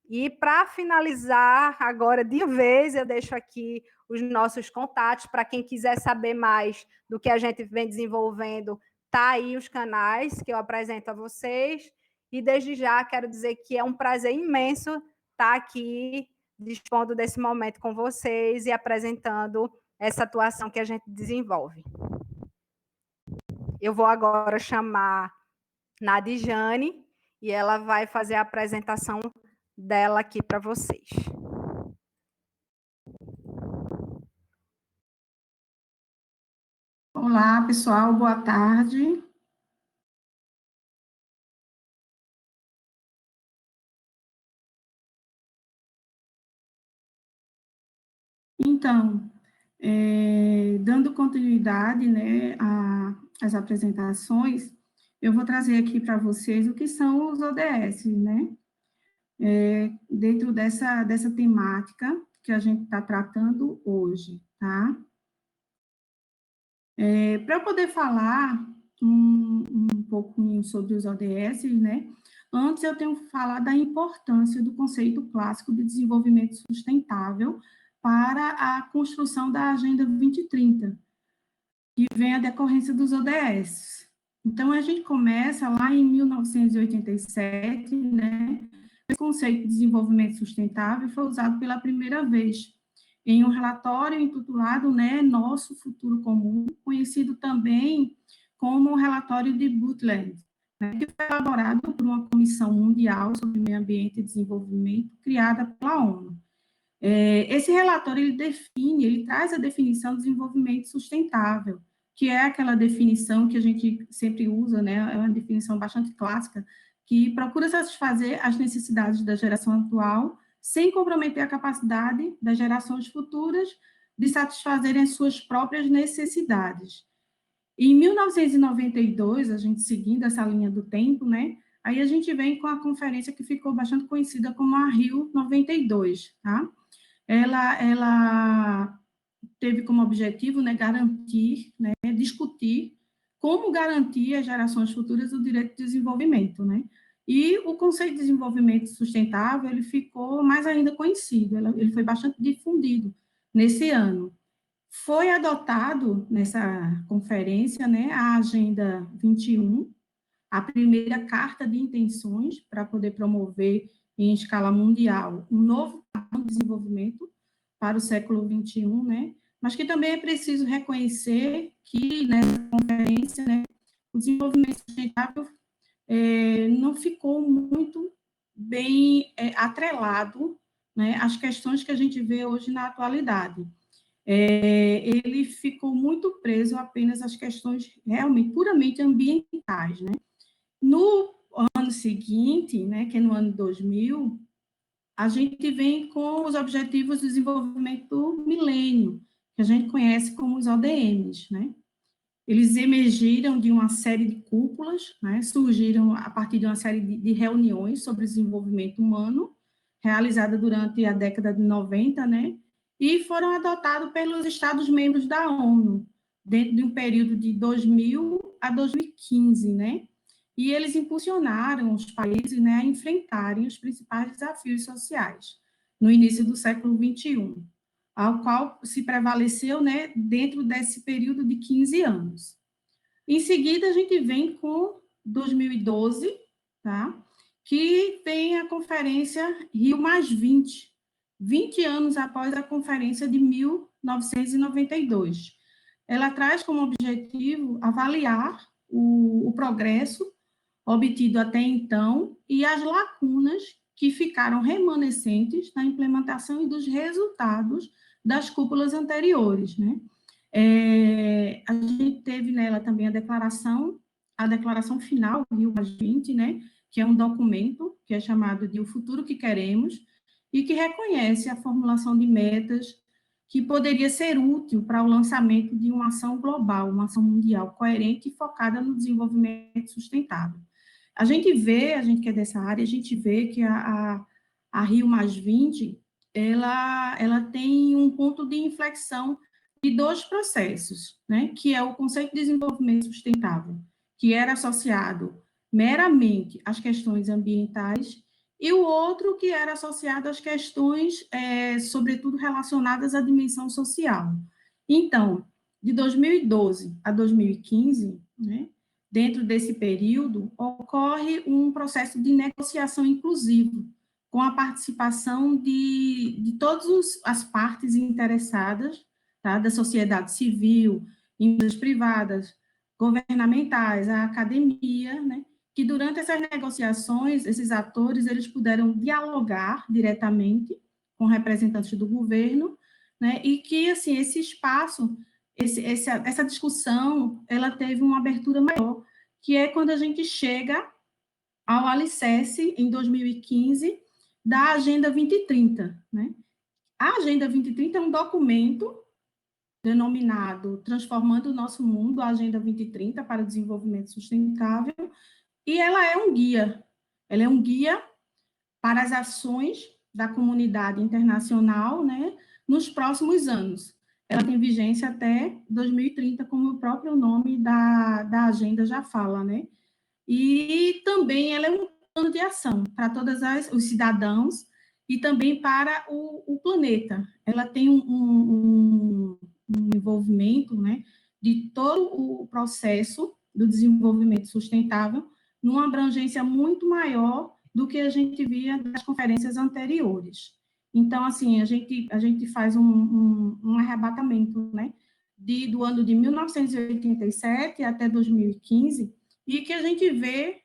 Speaker 2: E para finalizar, agora de vez, eu deixo aqui os nossos contatos para quem quiser saber mais do que a gente vem desenvolvendo. Tá aí os canais que eu apresento a vocês, e desde já quero dizer que é um prazer imenso estar aqui dispondo desse momento com vocês e apresentando essa atuação que a gente desenvolve. Eu vou agora chamar Nadijane e ela vai fazer a apresentação dela aqui para vocês.
Speaker 3: Olá, pessoal, boa tarde. Então, dando continuidade, né, às apresentações, eu vou trazer aqui para vocês o que são os ODS, né? Dentro dessa temática que a gente está tratando hoje. tá? Para eu poder falar um pouquinho sobre os ODS, né? Antes eu tenho que falar da importância do conceito clássico de desenvolvimento sustentável para a construção da Agenda 2030, que vem a decorrência dos ODS. Então, a gente começa lá em 1987, né? O conceito de desenvolvimento sustentável foi usado pela primeira vez em um relatório intitulado, né, Nosso Futuro Comum, conhecido também como o relatório de Brundtland, né, que foi elaborado por uma Comissão Mundial sobre Meio Ambiente e Desenvolvimento, criada pela ONU. Esse relatório, ele traz a definição de desenvolvimento sustentável, que é aquela definição que a gente sempre usa, né, é uma definição bastante clássica, que procura satisfazer as necessidades da geração atual, sem comprometer a capacidade das gerações futuras de satisfazerem as suas próprias necessidades. Em 1992, a gente seguindo essa linha do tempo, né, aí a gente vem com a conferência que ficou bastante conhecida como a Rio 92, tá? Ela teve como objetivo, né, garantir, né, discutir como garantir às gerações futuras o direito de desenvolvimento, né? E o conceito de desenvolvimento sustentável, ele ficou mais ainda conhecido, ele foi bastante difundido nesse ano. Foi adotado nessa conferência, né, a Agenda 21, a primeira carta de intenções para poder promover em escala mundial um novo padrão de desenvolvimento para o século XXI, né? Mas que também é preciso reconhecer que nessa conferência, né, o desenvolvimento sustentável não ficou muito bem atrelado, né, às questões que a gente vê hoje na atualidade. Ele ficou muito preso apenas às questões realmente puramente ambientais, né? No ano seguinte, né, que é no ano 2000, a gente vem com os Objetivos de Desenvolvimento do Milênio, que a gente conhece como os ODMs, né? Eles emergiram de uma série de cúpulas, né, surgiram a partir de uma série de reuniões sobre desenvolvimento humano, realizada durante a década de 90, né, e foram adotados pelos Estados-membros da ONU, dentro de um período de 2000 a 2015, né, e eles impulsionaram os países, né, a enfrentarem os principais desafios sociais no início do século XXI, ao qual se prevaleceu, né, dentro desse período de 15 anos. Em seguida, a gente vem com 2012, tá? Que tem a conferência Rio +20, 20 anos após a conferência de 1992. Ela traz como objetivo avaliar o progresso obtido até então e as lacunas que ficaram remanescentes na implementação e dos resultados das cúpulas anteriores, né? A gente teve nela também a declaração final, Rio +20, né? Que é um documento que é chamado de O Futuro que Queremos e que reconhece a formulação de metas que poderia ser útil para o lançamento de uma ação global, uma ação mundial coerente e focada no desenvolvimento sustentável. A gente que é dessa área, a gente vê que a Rio +20, ela tem um ponto de inflexão de dois processos, né, que é o conceito de desenvolvimento sustentável, que era associado meramente às questões ambientais, e o outro que era associado às questões, sobretudo, relacionadas à dimensão social. Então, de 2012 a 2015, né, dentro desse período, ocorre um processo de negociação inclusivo, com a participação de todas as partes interessadas, tá, da sociedade civil, empresas privadas, governamentais, a academia, né, que durante essas negociações, esses atores, eles puderam dialogar diretamente com representantes do governo, né, e que, assim, esse espaço, essa discussão, ela teve uma abertura maior, que é quando a gente chega ao alicerce, em 2015, da Agenda 2030, né? A Agenda 2030 é um documento denominado Transformando o Nosso Mundo, a Agenda 2030 para o Desenvolvimento Sustentável, e ela é um guia. Ela é um guia para as ações da comunidade internacional, né, nos próximos anos. ela tem vigência até 2030, como o próprio nome da agenda já fala, né? E também ela é um plano de ação para todos os cidadãos e também para o planeta. Ela tem um envolvimento, né, de todo o processo do desenvolvimento sustentável numa abrangência muito maior do que a gente via nas conferências anteriores. Então, assim, a gente faz um arrebatamento, né, do ano de 1987 até 2015, e que a gente vê,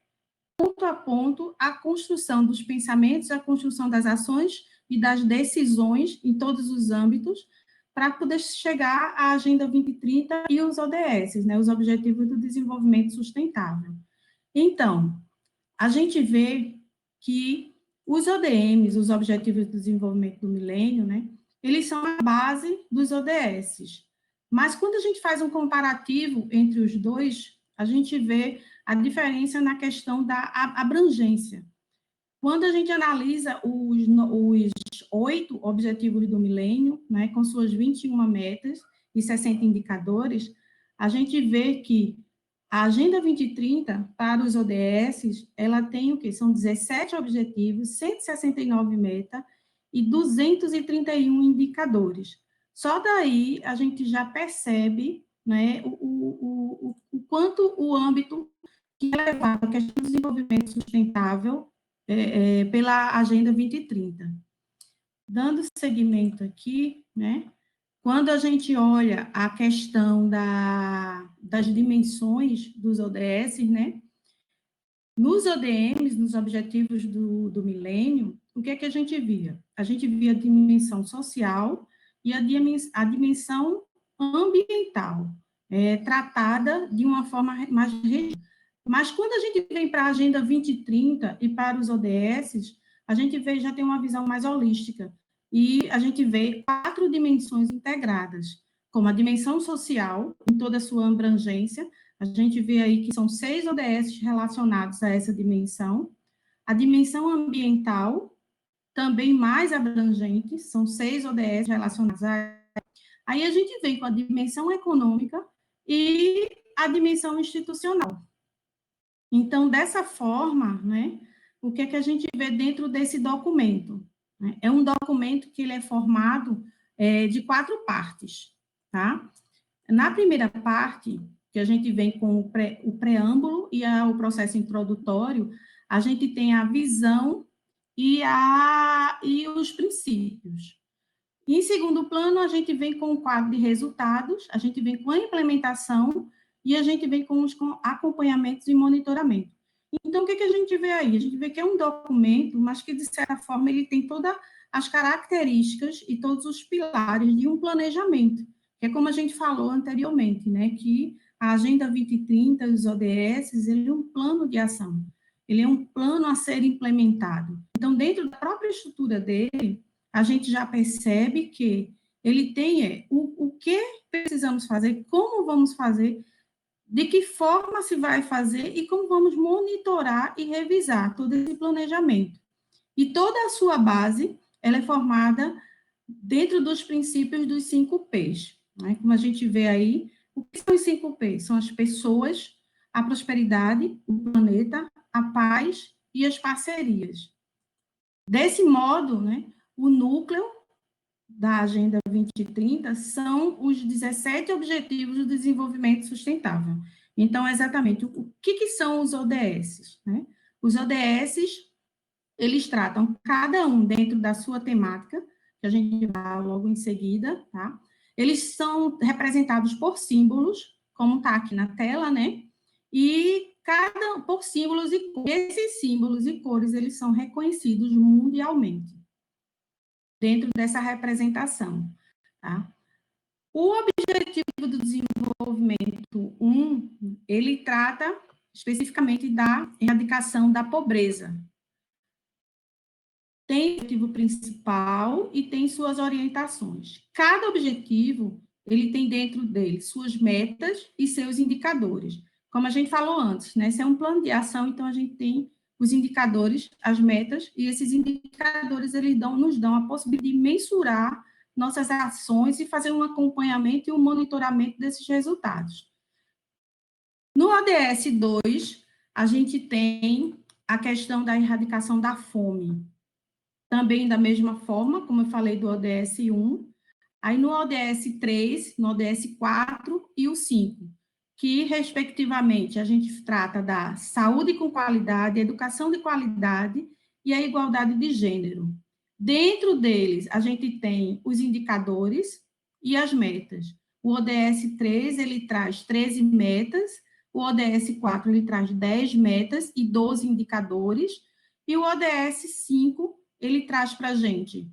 Speaker 3: ponto a ponto, a construção dos pensamentos, a construção das ações e das decisões em todos os âmbitos, para poder chegar à Agenda 2030 e os ODS, né, os Objetivos do Desenvolvimento Sustentável. Então, a gente vê que os ODMs, os Objetivos do Desenvolvimento do Milênio, né, eles são a base dos ODS. Mas quando a gente faz um comparativo entre os dois, a gente vê a diferença na questão da abrangência. Quando a gente analisa os 8 Objetivos do Milênio, né, com suas 21 metas e 60 indicadores, a gente vê que a Agenda 2030, para os ODS, ela tem o quê? São 17 objetivos, 169 metas e 231 indicadores. Só daí a gente já percebe, né, o quanto o âmbito que é levado à questão do desenvolvimento sustentável pela Agenda 2030. Dando seguimento aqui, né, quando a gente olha a questão das dimensões dos ODS, né, nos ODMs, nos Objetivos do Milênio, o que é que a gente via? A gente via a dimensão social e a dimensão ambiental, tratada de uma forma mais regional. Mas quando a gente vem para a Agenda 2030 e para os ODS, a gente já tem uma visão mais holística, e a gente vê 4 dimensões integradas, como a dimensão social, em toda a sua abrangência. A gente vê aí que são 6 ODS relacionados a essa dimensão. A dimensão ambiental, também mais abrangente, são 6 ODS relacionados a... Aí a gente vem com a dimensão econômica e a dimensão institucional. Então, dessa forma, né, o que é que a gente vê dentro desse documento? É um documento que ele é formado de 4 partes, tá? Na primeira parte, que a gente vem com o preâmbulo e o processo introdutório, a gente tem a visão e os princípios. Em segundo plano, a gente vem com o quadro de resultados, a gente vem com a implementação e a gente vem com os acompanhamentos e monitoramento. Então, o que a gente vê aí? A gente vê que é um documento, mas que, de certa forma, ele tem todas as características e todos os pilares de um planejamento, que é como a gente falou anteriormente, né, que a Agenda 2030, os ODS, ele é um plano de ação, ele é um plano a ser implementado. Então, dentro da própria estrutura dele, a gente já percebe que ele tem o que precisamos fazer, como vamos fazer, de que forma se vai fazer e como vamos monitorar e revisar todo esse planejamento. E toda a sua base, ela é formada dentro dos princípios dos 5 P's. Né? Como a gente vê aí, o que são os 5 P's? São as pessoas, a prosperidade, o planeta, a paz e as parcerias. Desse modo, né, o núcleo da Agenda 2030 são os 17 Objetivos do Desenvolvimento Sustentável. Então, exatamente, o que são os ODS? Né? Os ODS, eles tratam cada um dentro da sua temática, que a gente vai logo em seguida, tá? Eles são representados por símbolos, como está aqui na tela, né? E por símbolos e esses símbolos e cores, eles são reconhecidos mundialmente dentro dessa representação, tá? O Objetivo do Desenvolvimento 1, ele trata especificamente da erradicação da pobreza. Tem o objetivo principal e tem suas orientações. Cada objetivo, ele tem dentro dele suas metas e seus indicadores. Como a gente falou antes, né? Esse é um plano de ação, então a gente tem os indicadores, as metas, e esses indicadores, eles nos dão a possibilidade de mensurar nossas ações e fazer um acompanhamento e um monitoramento desses resultados. No ODS 2, a gente tem a questão da erradicação da fome. Também da mesma forma, como eu falei do ODS 1, aí no ODS 3, no ODS 4 e o 5, que, respectivamente, a gente trata da saúde com qualidade, educação de qualidade e a igualdade de gênero. Dentro deles, a gente tem os indicadores e as metas. O ODS 3, ele traz 13 metas, o ODS 4, ele traz 10 metas e 12 indicadores, e o ODS 5, ele traz para a gente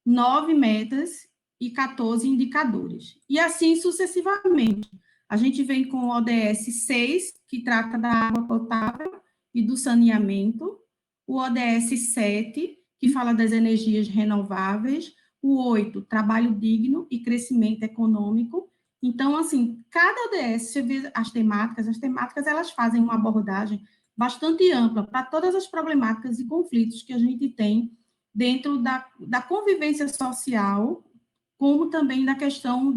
Speaker 3: 9 metas e 14 indicadores. E assim sucessivamente. A gente vem com o ODS 6, que trata da água potável e do saneamento, o ODS 7, que fala das energias renováveis, o 8, trabalho digno e crescimento econômico. Então, assim, cada ODS, você vê as temáticas elas fazem uma abordagem bastante ampla para todas as problemáticas e conflitos que a gente tem dentro da convivência social, como também da questão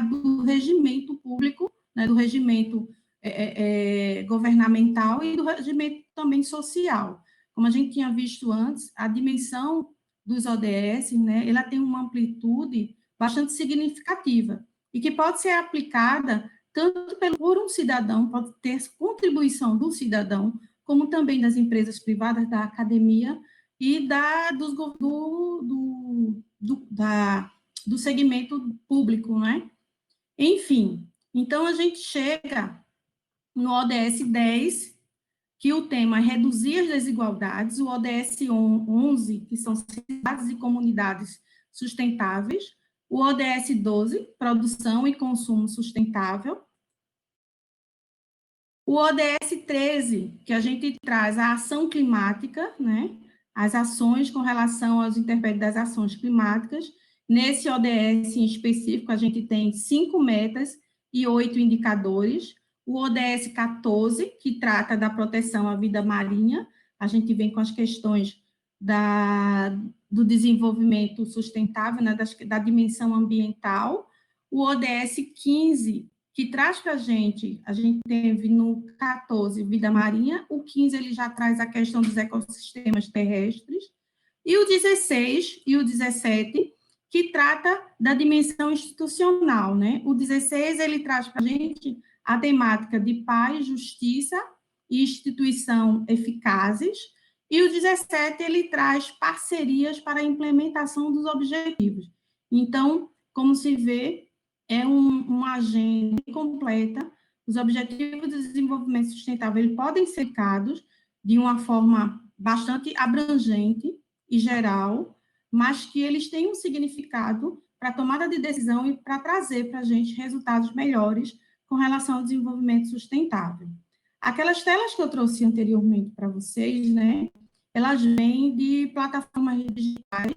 Speaker 3: do regimento público, né, do regimento governamental e do regimento também social. Como a gente tinha visto antes, a dimensão dos ODS, né, ela tem uma amplitude bastante significativa e que pode ser aplicada tanto por um cidadão, pode ter contribuição do cidadão, como também das empresas privadas, da academia e do segmento público, né? Enfim, então a gente chega no ODS 10, que o tema é reduzir as desigualdades, o ODS 11, que são cidades e comunidades sustentáveis, o ODS 12, produção e consumo sustentável, o ODS 13, que a gente traz a ação climática, né? As ações com relação aos intérpretes das ações climáticas. Nesse ODS em específico, a gente tem 5 metas e 8 indicadores. O ODS 14, que trata da proteção à vida marinha, a gente vem com as questões do desenvolvimento sustentável, né, da dimensão ambiental. O ODS 15, que traz para a gente teve no 14, vida marinha, o 15 ele já traz a questão dos ecossistemas terrestres, e o 16 e o 17, que trata da dimensão institucional, né? O 16, ele traz para a gente a temática de paz, justiça e instituição eficazes, e o 17, ele traz parcerias para a implementação dos objetivos. Então, como se vê, é uma agenda completa. Os objetivos de desenvolvimento sustentável eles podem ser aplicados de uma forma bastante abrangente e geral, mas que eles têm um significado para a tomada de decisão e para trazer para a gente resultados melhores com relação ao desenvolvimento sustentável. Aquelas telas que eu trouxe anteriormente para vocês, né, elas vêm de plataformas digitais,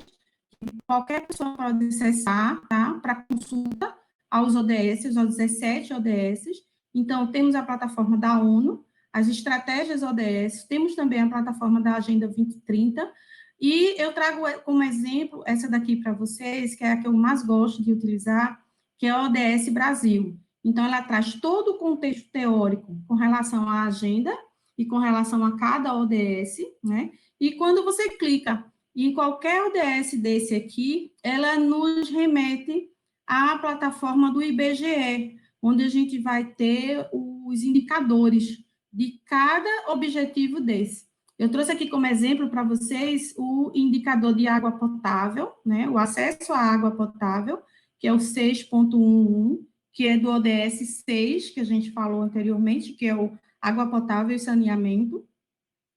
Speaker 3: que qualquer pessoa pode acessar, tá, para consulta aos ODS, aos 17 ODS. Então, temos a plataforma da ONU, as estratégias ODS, temos também a plataforma da Agenda 2030, e eu trago como exemplo essa daqui para vocês, que é a que eu mais gosto de utilizar, que é a ODS Brasil. Então, ela traz todo o contexto teórico com relação à agenda e com relação a cada ODS, né? E quando você clica em qualquer ODS desse aqui, ela nos remete à plataforma do IBGE, onde a gente vai ter os indicadores de cada objetivo desse. Eu trouxe aqui como exemplo para vocês o indicador de água potável, né? O acesso à água potável, que é o 6.11, que é do ODS 6, que a gente falou anteriormente, que é o água potável e saneamento.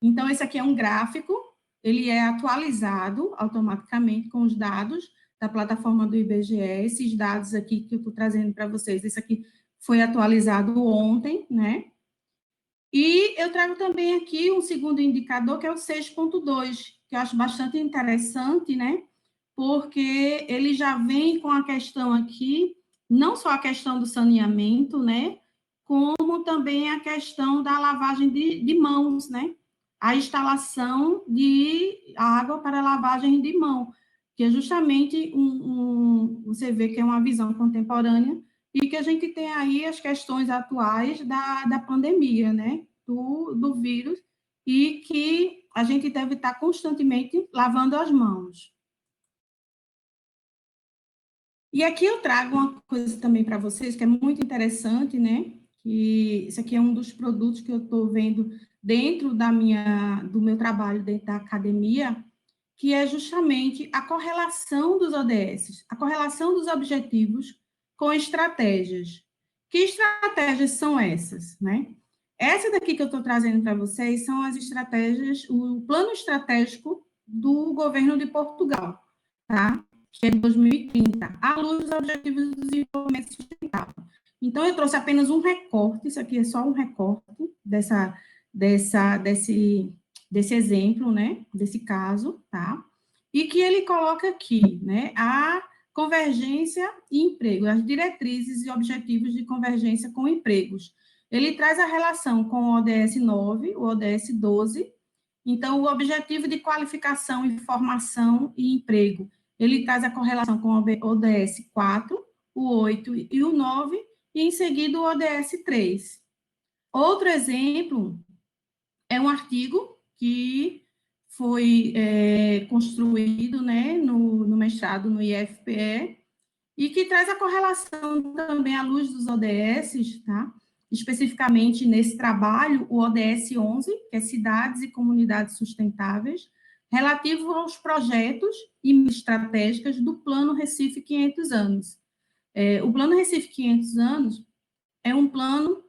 Speaker 3: Então, esse aqui é um gráfico, ele é atualizado automaticamente com os dados da plataforma do IBGE. Esses dados aqui que eu estou trazendo para vocês, esse aqui foi atualizado ontem, né? E eu trago também aqui um segundo indicador, que é o 6.2, que eu acho bastante interessante, né? Porque ele já vem com a questão aqui, não só a questão do saneamento, né? Como também a questão da lavagem de mãos, né? A instalação de água para lavagem de mão, que é justamente você vê que é uma visão contemporânea e que a gente tem aí as questões atuais da pandemia, né, do vírus, e que a gente deve estar constantemente lavando as mãos. E aqui eu trago uma coisa também para vocês que é muito interessante, né, que isso aqui é um dos produtos que eu estou vendo dentro do meu trabalho dentro da academia, que é justamente a correlação dos ODS, a correlação dos objetivos com estratégias. Que estratégias são essas, né? Essa daqui que eu estou trazendo para vocês são as estratégias, o plano estratégico do governo de Portugal, tá? Que é de 2030, à luz dos objetivos do desenvolvimento sustentável. Então, eu trouxe apenas um recorte, isso aqui é só um recorte desse exemplo, né, desse caso, tá? E que ele coloca aqui, né, a convergência e emprego, as diretrizes e objetivos de convergência com empregos. Ele traz a relação com o ODS 9, o ODS 12, então, o objetivo de qualificação, informação e emprego, ele traz a correlação com o ODS 4, o 8 e o 9, e em seguida o ODS 3. Outro exemplo é um artigo que foi construído, né, no mestrado no IFPE, e que traz a correlação também à luz dos ODS, tá? Especificamente nesse trabalho, o ODS 11, que é Cidades e Comunidades Sustentáveis, relativo aos projetos e estratégicas do Plano Recife 500 anos. O Plano Recife 500 anos é um plano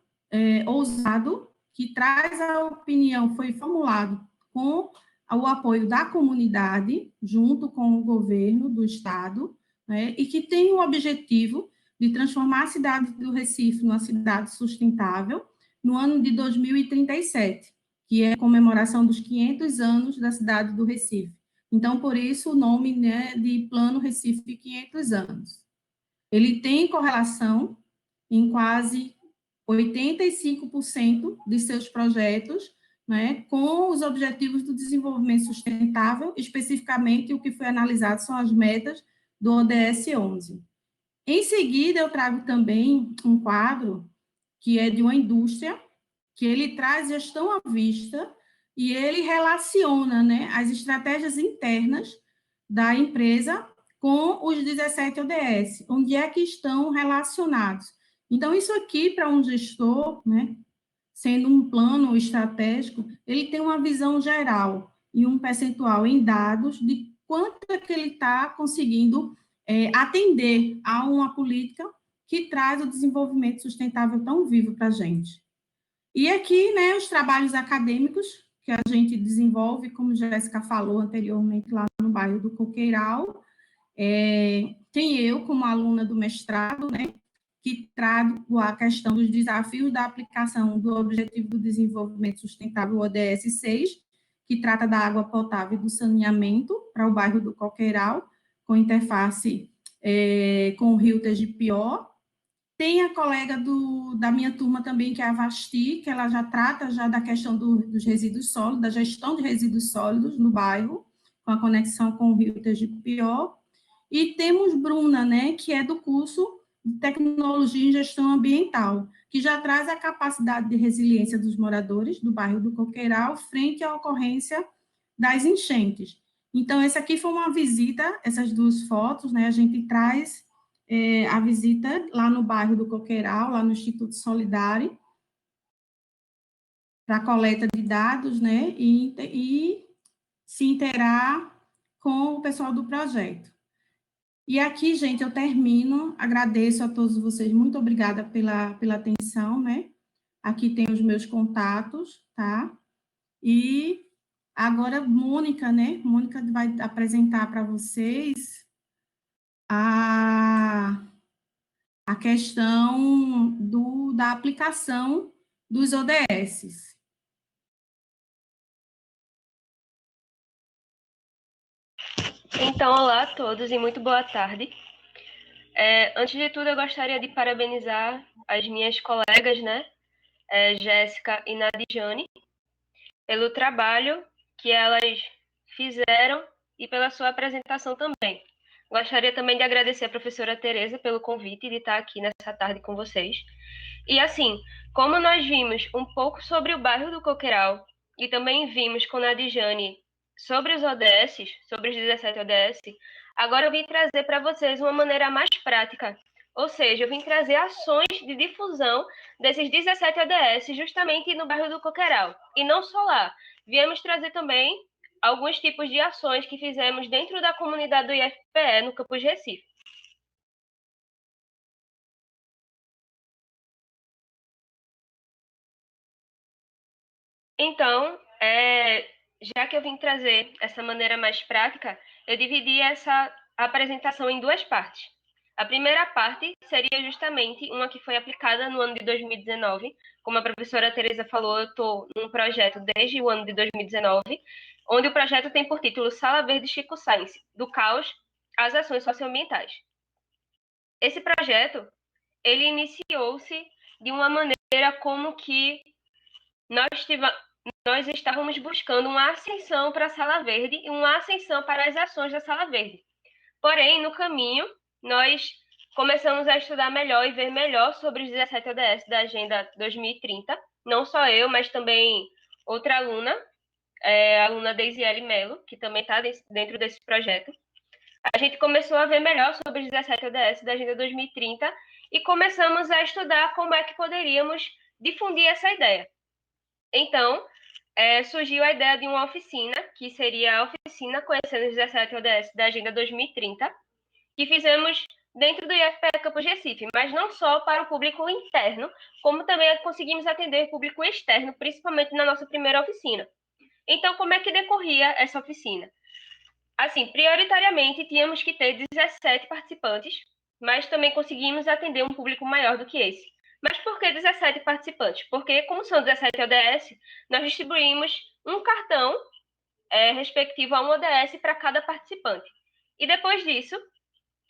Speaker 3: ousado, que traz a opinião, foi formulado com o apoio da comunidade, junto com o governo do estado, né, e que tem o objetivo de transformar a cidade do Recife numa cidade sustentável no ano de 2037, que é a comemoração dos 500 anos da cidade do Recife. Então, por isso, o nome, né, de Plano Recife 500 anos. Ele tem correlação em quase 85% de seus projetos, né, com os objetivos do desenvolvimento sustentável, especificamente o que foi analisado são as metas do ODS 11. Em seguida, eu trago também um quadro que é de uma indústria, que ele traz gestão à vista e ele relaciona, né, as estratégias internas da empresa com os 17 ODS, onde é que estão relacionados. Então, isso aqui, para um gestor, né, sendo um plano estratégico, ele tem uma visão geral e um percentual em dados de quanto é que ele está conseguindo atender a uma política que traz o desenvolvimento sustentável tão vivo para a gente. E aqui, né, os trabalhos acadêmicos que a gente desenvolve, como Jéssica falou anteriormente, lá no bairro do Coqueiral, tem eu como aluna do mestrado, né, que trago a questão dos desafios da aplicação do Objetivo do Desenvolvimento Sustentável, ODS 6, que trata da água potável e do saneamento para o bairro do Coqueiral, com interface com o Rio Tegipió. Tem a colega da minha turma também, que é a Vasti, que ela já trata já da questão dos resíduos sólidos, da gestão de resíduos sólidos no bairro, com a conexão com o Rio Tegipió. E temos Bruna, né, que é do curso de Tecnologia em Gestão Ambiental, que já traz a capacidade de resiliência dos moradores do bairro do Coqueiral frente à ocorrência das enchentes. Então, essa aqui foi uma visita, essas duas fotos, né, a gente traz a visita lá no bairro do Coqueiral, lá no Instituto Solidário, para a coleta de dados, né, e se interar com o pessoal do projeto. E aqui, gente, eu termino, agradeço a todos vocês, muito obrigada pela atenção, né? Aqui tem os meus contatos, tá? E agora, Mônica, né? Mônica vai apresentar para vocês a questão da aplicação dos ODS.
Speaker 4: Então, olá a todos e muito boa tarde. Antes de tudo, eu gostaria de parabenizar as minhas colegas, né, Jéssica e Nadijane, pelo trabalho que elas fizeram e pela sua apresentação também. Gostaria também de agradecer a professora Tereza pelo convite de estar aqui nessa tarde com vocês. E assim, como nós vimos um pouco sobre o bairro do Coqueiral e também vimos com a Nadjane sobre os ODS, sobre os 17 ODS, agora eu vim trazer para vocês uma maneira mais prática. Ou seja, eu vim trazer ações de difusão desses 17 ODS justamente no bairro do Coqueiral. E não só lá. Viemos trazer também alguns tipos de ações que fizemos dentro da comunidade do IFPE no campus Recife. Então, já que eu vim trazer essa maneira mais prática, eu dividi essa apresentação em duas partes. A primeira parte seria justamente uma que foi aplicada no ano de 2019. Como a professora Tereza falou, eu estou num projeto desde o ano de 2019, onde o projeto tem por título Sala Verde Chico Sainz, do caos às ações socioambientais. Esse projeto, ele iniciou-se de uma maneira como que nós estávamos buscando uma ascensão para a Sala Verde e uma ascensão para as ações da Sala Verde. Porém, no caminho, nós começamos a estudar melhor e ver melhor sobre os 17 ODS da Agenda 2030. Não só eu, mas também outra aluna, a aluna Deisiele Mello, que também está dentro desse projeto. A gente começou a ver melhor sobre os 17 ODS da Agenda 2030 e começamos a estudar como é que poderíamos difundir essa ideia. Então, surgiu a ideia de uma oficina, que seria a oficina Conhecendo os 17 ODS da Agenda 2030, que fizemos dentro do IFPE Campus Recife, mas não só para o público interno, como também conseguimos atender o público externo, principalmente na nossa primeira oficina. Então, como é que decorria essa oficina? Assim, prioritariamente, tínhamos que ter 17 participantes, mas também conseguimos atender um público maior do que esse. Mas por que 17 participantes? Porque, como são 17 ODS, nós distribuímos um cartão respectivo a um ODS para cada participante. E depois disso,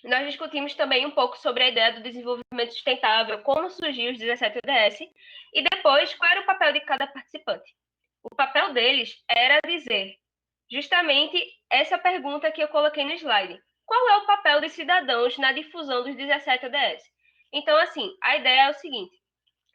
Speaker 4: nós discutimos também um pouco sobre a ideia do desenvolvimento sustentável, como surgiu os 17 ODS, e depois qual era o papel de cada participante. O papel deles era dizer justamente essa pergunta que eu coloquei no slide. Qual é o papel dos cidadãos na difusão dos 17 ODS? Então, assim, a ideia é o seguinte: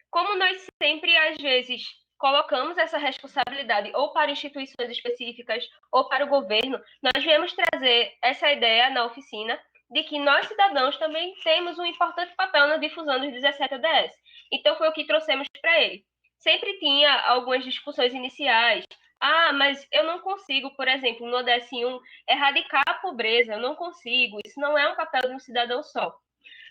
Speaker 4: como nós sempre, às vezes, colocamos essa responsabilidade ou para instituições específicas ou para o governo, nós viemos trazer essa ideia na oficina de que nós, cidadãos, também temos um importante papel na difusão dos 17 ODS. Então, foi o que trouxemos para ele. Sempre tinha algumas discussões iniciais. Ah, mas eu não consigo, por exemplo, no ODS 1, erradicar a pobreza, eu não consigo, isso não é um papel de um cidadão só.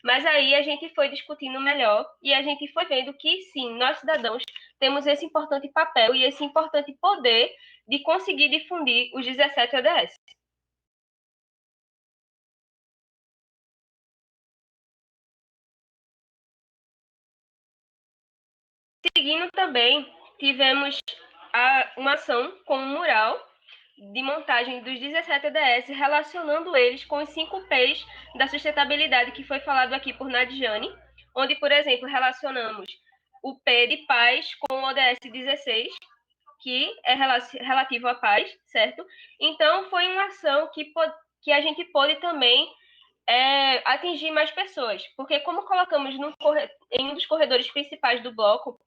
Speaker 4: Mas aí a gente foi discutindo melhor e a gente foi vendo que, sim, nós cidadãos temos esse importante papel e esse importante poder de conseguir difundir os 17 ODS. Seguindo também, tivemos uma ação com um mural de montagem dos 17 ODS, relacionando eles com os 5 P's da sustentabilidade que foi falado aqui por Nadjane, onde, por exemplo, relacionamos o P de paz com o ODS 16, que é relativo à paz, certo? Então, foi uma ação que a gente pôde também atingir mais pessoas, porque como colocamos em um dos corredores principais do bloco,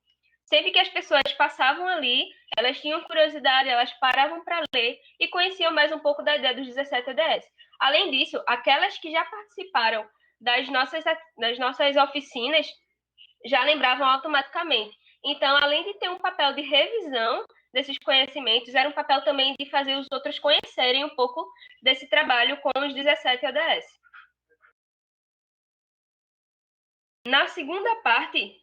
Speaker 4: sempre que as pessoas passavam ali, elas tinham curiosidade, elas paravam para ler e conheciam mais um pouco da ideia dos 17 ODS. Além disso, aquelas que já participaram das nossas oficinas já lembravam automaticamente. Então, além de ter um papel de revisão desses conhecimentos, era um papel também de fazer os outros conhecerem um pouco desse trabalho com os 17 ODS. Na segunda parte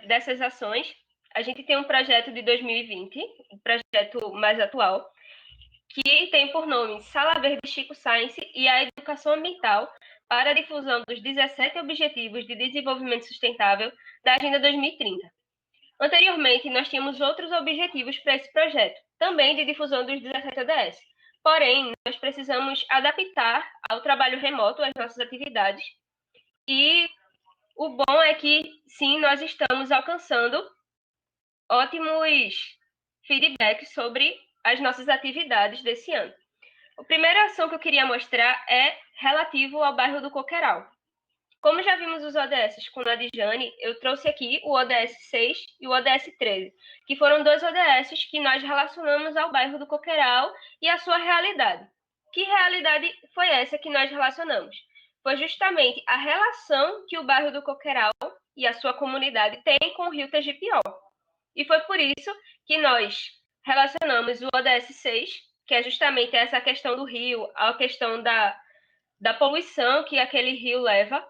Speaker 4: dessas ações, a gente tem um projeto de 2020, um projeto mais atual, que tem por nome Sala Verde Chico Sainz e a Educação Ambiental para a difusão dos 17 Objetivos de Desenvolvimento Sustentável da Agenda 2030. Anteriormente, nós tínhamos outros objetivos para esse projeto, também de difusão dos 17 ODS. Porém, nós precisamos adaptar ao trabalho remoto as nossas atividades e o bom é que, sim, nós estamos alcançando ótimos feedbacks sobre as nossas atividades desse ano. A primeira ação que eu queria mostrar é relativo ao bairro do Coqueiral. Como já vimos os ODS com a Dijane, eu trouxe aqui o ODS 6 e o ODS 13, que foram 2 ODS que nós relacionamos ao bairro do Coqueiral e à sua realidade. Que realidade foi essa que nós relacionamos? Foi justamente a relação que o bairro do Coqueiral e a sua comunidade tem com o rio Tegipió. E foi por isso que nós relacionamos o ODS 6, que é justamente essa questão do rio, a questão da poluição que aquele rio leva,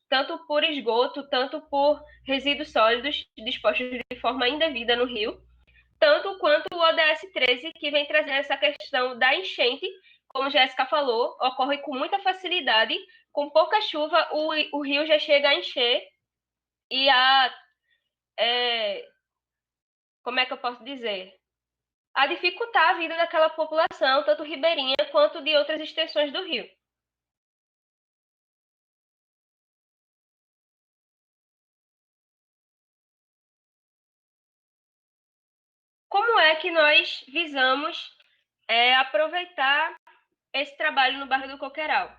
Speaker 4: tanto por esgoto, tanto por resíduos sólidos dispostos de forma indevida no rio, tanto quanto o ODS 13, que vem trazer essa questão da enchente, como Jéssica falou, ocorre com muita facilidade, com pouca chuva o rio já chega a encher e como é que eu posso dizer? A dificultar a vida daquela população, tanto ribeirinha quanto de outras extensões do rio. Como é que nós visamos aproveitar esse trabalho no bairro do Coqueiral?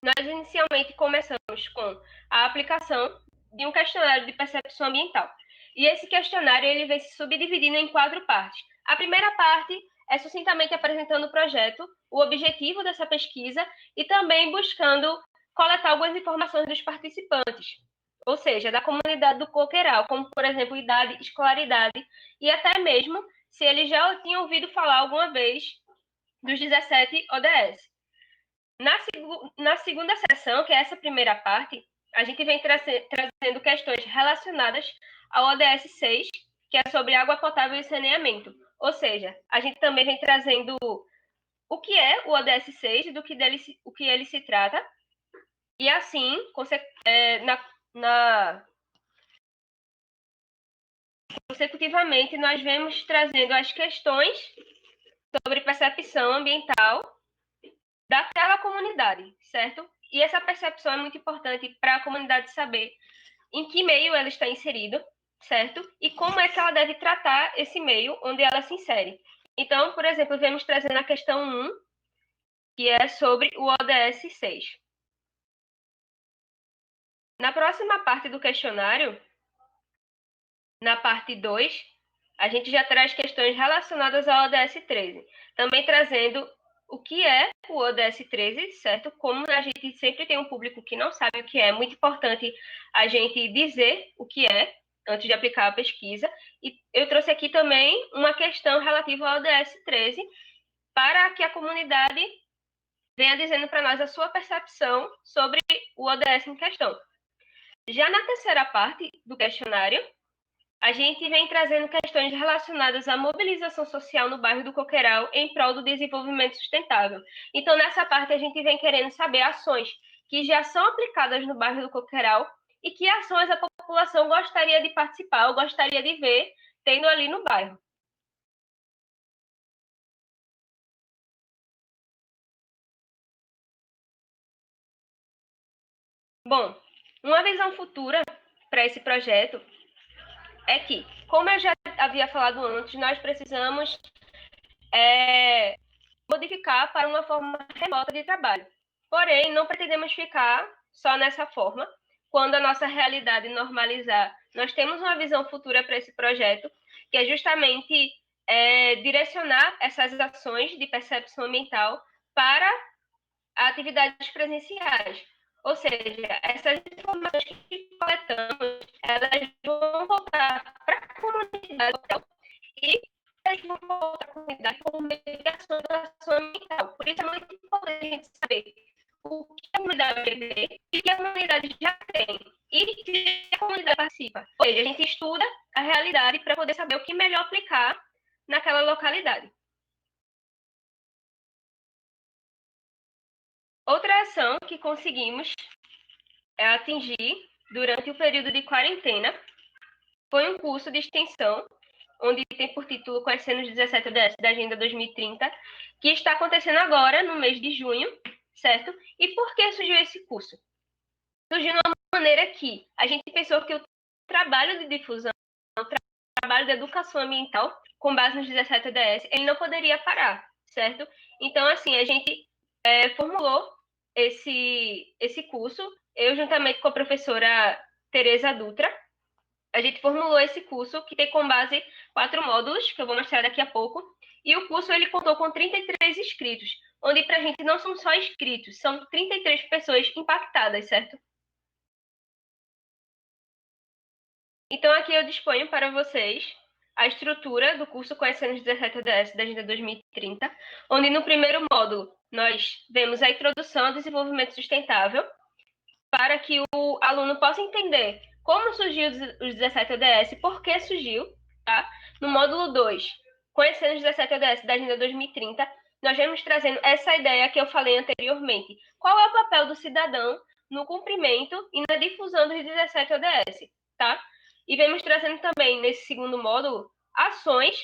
Speaker 4: Nós inicialmente começamos com a aplicação de um questionário de percepção ambiental. E esse questionário ele vem se subdividindo em 4 partes. A primeira parte é sucintamente apresentando o projeto, o objetivo dessa pesquisa e também buscando coletar algumas informações dos participantes, ou seja, da comunidade do Coqueiral, como, por exemplo, idade, escolaridade e até mesmo se eles já tinham ouvido falar alguma vez dos 17 ODS. Na segunda sessão, que é essa primeira parte, a gente vem trazendo questões relacionadas ao ODS 6, que é sobre água potável e saneamento. Ou seja, a gente também vem trazendo o que é o ODS 6 e o que ele se trata. E assim, consecutivamente, nós vemos trazendo as questões sobre percepção ambiental daquela comunidade, certo? E essa percepção é muito importante para a comunidade saber em que meio ela está inserida, certo? E como é que ela deve tratar esse meio onde ela se insere. Então, por exemplo, vemos trazendo a questão 1, que é sobre o ODS 6. Na próxima parte do questionário, na parte 2, a gente já traz questões relacionadas ao ODS 13, também trazendo o que é o ODS 13, certo? Como a gente sempre tem um público que não sabe o que é muito importante a gente dizer o que é antes de aplicar a pesquisa. E eu trouxe aqui também uma questão relativa ao ODS 13 para que a comunidade venha dizendo para nós a sua percepção sobre o ODS em questão. Já na terceira parte do questionário, a gente vem trazendo questões relacionadas à mobilização social no bairro do Coqueiral em prol do desenvolvimento sustentável. Então, nessa parte, a gente vem querendo saber ações que já são aplicadas no bairro do Coqueiral e que ações a população gostaria de participar ou gostaria de ver tendo ali no bairro. Bom, uma visão futura para esse projeto é que, como eu já havia falado antes, nós precisamos modificar para uma forma remota de trabalho. Porém, não pretendemos ficar só nessa forma. Quando a nossa realidade normalizar, nós temos uma visão futura para esse projeto, que é justamente direcionar essas ações de percepção ambiental para atividades presenciais. Ou seja, essas informações que coletamos, elas vão voltar para a comunidade e elas vão voltar para a comunidade como mediação da ação ambiental. Por isso é muito importante a gente saber o que a comunidade vê e o que a comunidade já tem e que a comunidade participa. Ou seja, a gente estuda a realidade para poder saber o que melhor aplicar naquela localidade. Outra ação que conseguimos atingir durante o período de quarentena foi um curso de extensão, onde tem por título Conhecendo os 17 ODS da Agenda 2030, que está acontecendo agora, no mês de junho, certo? E por que surgiu esse curso? Surgiu de uma maneira que a gente pensou que o trabalho de difusão, o trabalho de educação ambiental, com base nos 17 ODS, ele não poderia parar, certo? Então, assim, a gente formulou esse curso, eu juntamente com a professora Tereza Dutra, a gente formulou esse curso que tem como base 4 módulos, que eu vou mostrar daqui a pouco, e o curso ele contou com 33 inscritos, onde para a gente não são só inscritos, são 33 pessoas impactadas, certo? Então aqui eu disponho para vocês a estrutura do curso Conhecendo os 17 ODS da Agenda 2030, onde no primeiro módulo nós vemos a introdução ao desenvolvimento sustentável, para que o aluno possa entender como surgiu os 17 ODS, por que surgiu, tá? No módulo 2, Conhecendo os 17 ODS da Agenda 2030, nós vamos trazendo essa ideia que eu falei anteriormente. Qual é o papel do cidadão no cumprimento e na difusão dos 17 ODS, tá? E vemos trazendo também, nesse segundo módulo, ações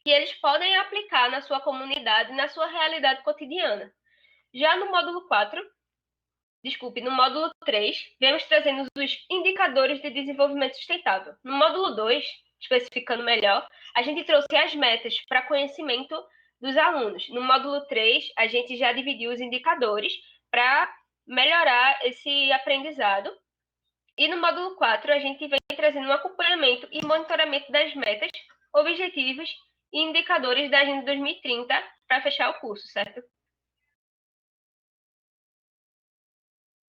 Speaker 4: que eles podem aplicar na sua comunidade, na sua realidade cotidiana. Já no módulo 4, no módulo 3, vemos trazendo os indicadores de desenvolvimento sustentável. No módulo 2, especificando melhor, a gente trouxe as metas para conhecimento dos alunos. No módulo 3, a gente já dividiu os indicadores para melhorar esse aprendizado. E no módulo 4, a gente vem trazendo um acompanhamento e monitoramento das metas, objetivos e indicadores da Agenda 2030 para fechar o curso, certo?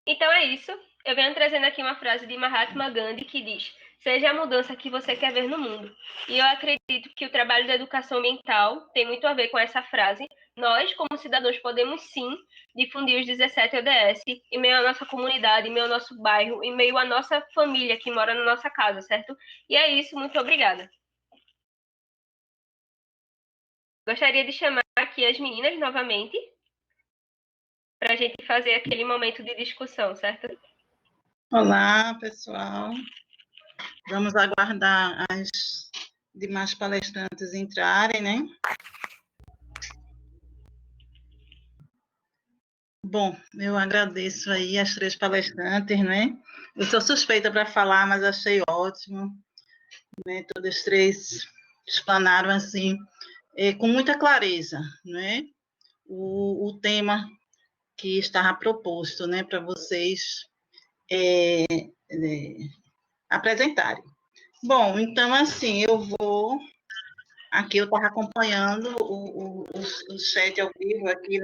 Speaker 4: Então é isso. Eu venho trazendo aqui uma frase de Mahatma Gandhi que diz: seja a mudança que você quer ver no mundo. E eu acredito que o trabalho da educação ambiental tem muito a ver com essa frase. Nós, como cidadãos, podemos sim difundir os 17 ODS em meio à nossa comunidade, em meio ao nosso bairro, em meio à nossa família que mora na nossa casa, certo? E é isso, muito obrigada. Gostaria de chamar aqui as meninas novamente para a gente fazer aquele momento de discussão, certo?
Speaker 1: Olá, pessoal. Vamos aguardar as demais palestrantes entrarem, né? Bom, eu agradeço aí as 3 palestrantes, né? Eu sou suspeita para falar, mas achei ótimo, né? Todas 3 explanaram assim, com muita clareza, né? O tema que estava proposto, né, para vocês apresentarem. Bom, então, assim, aqui eu estava acompanhando o chat ao vivo aqui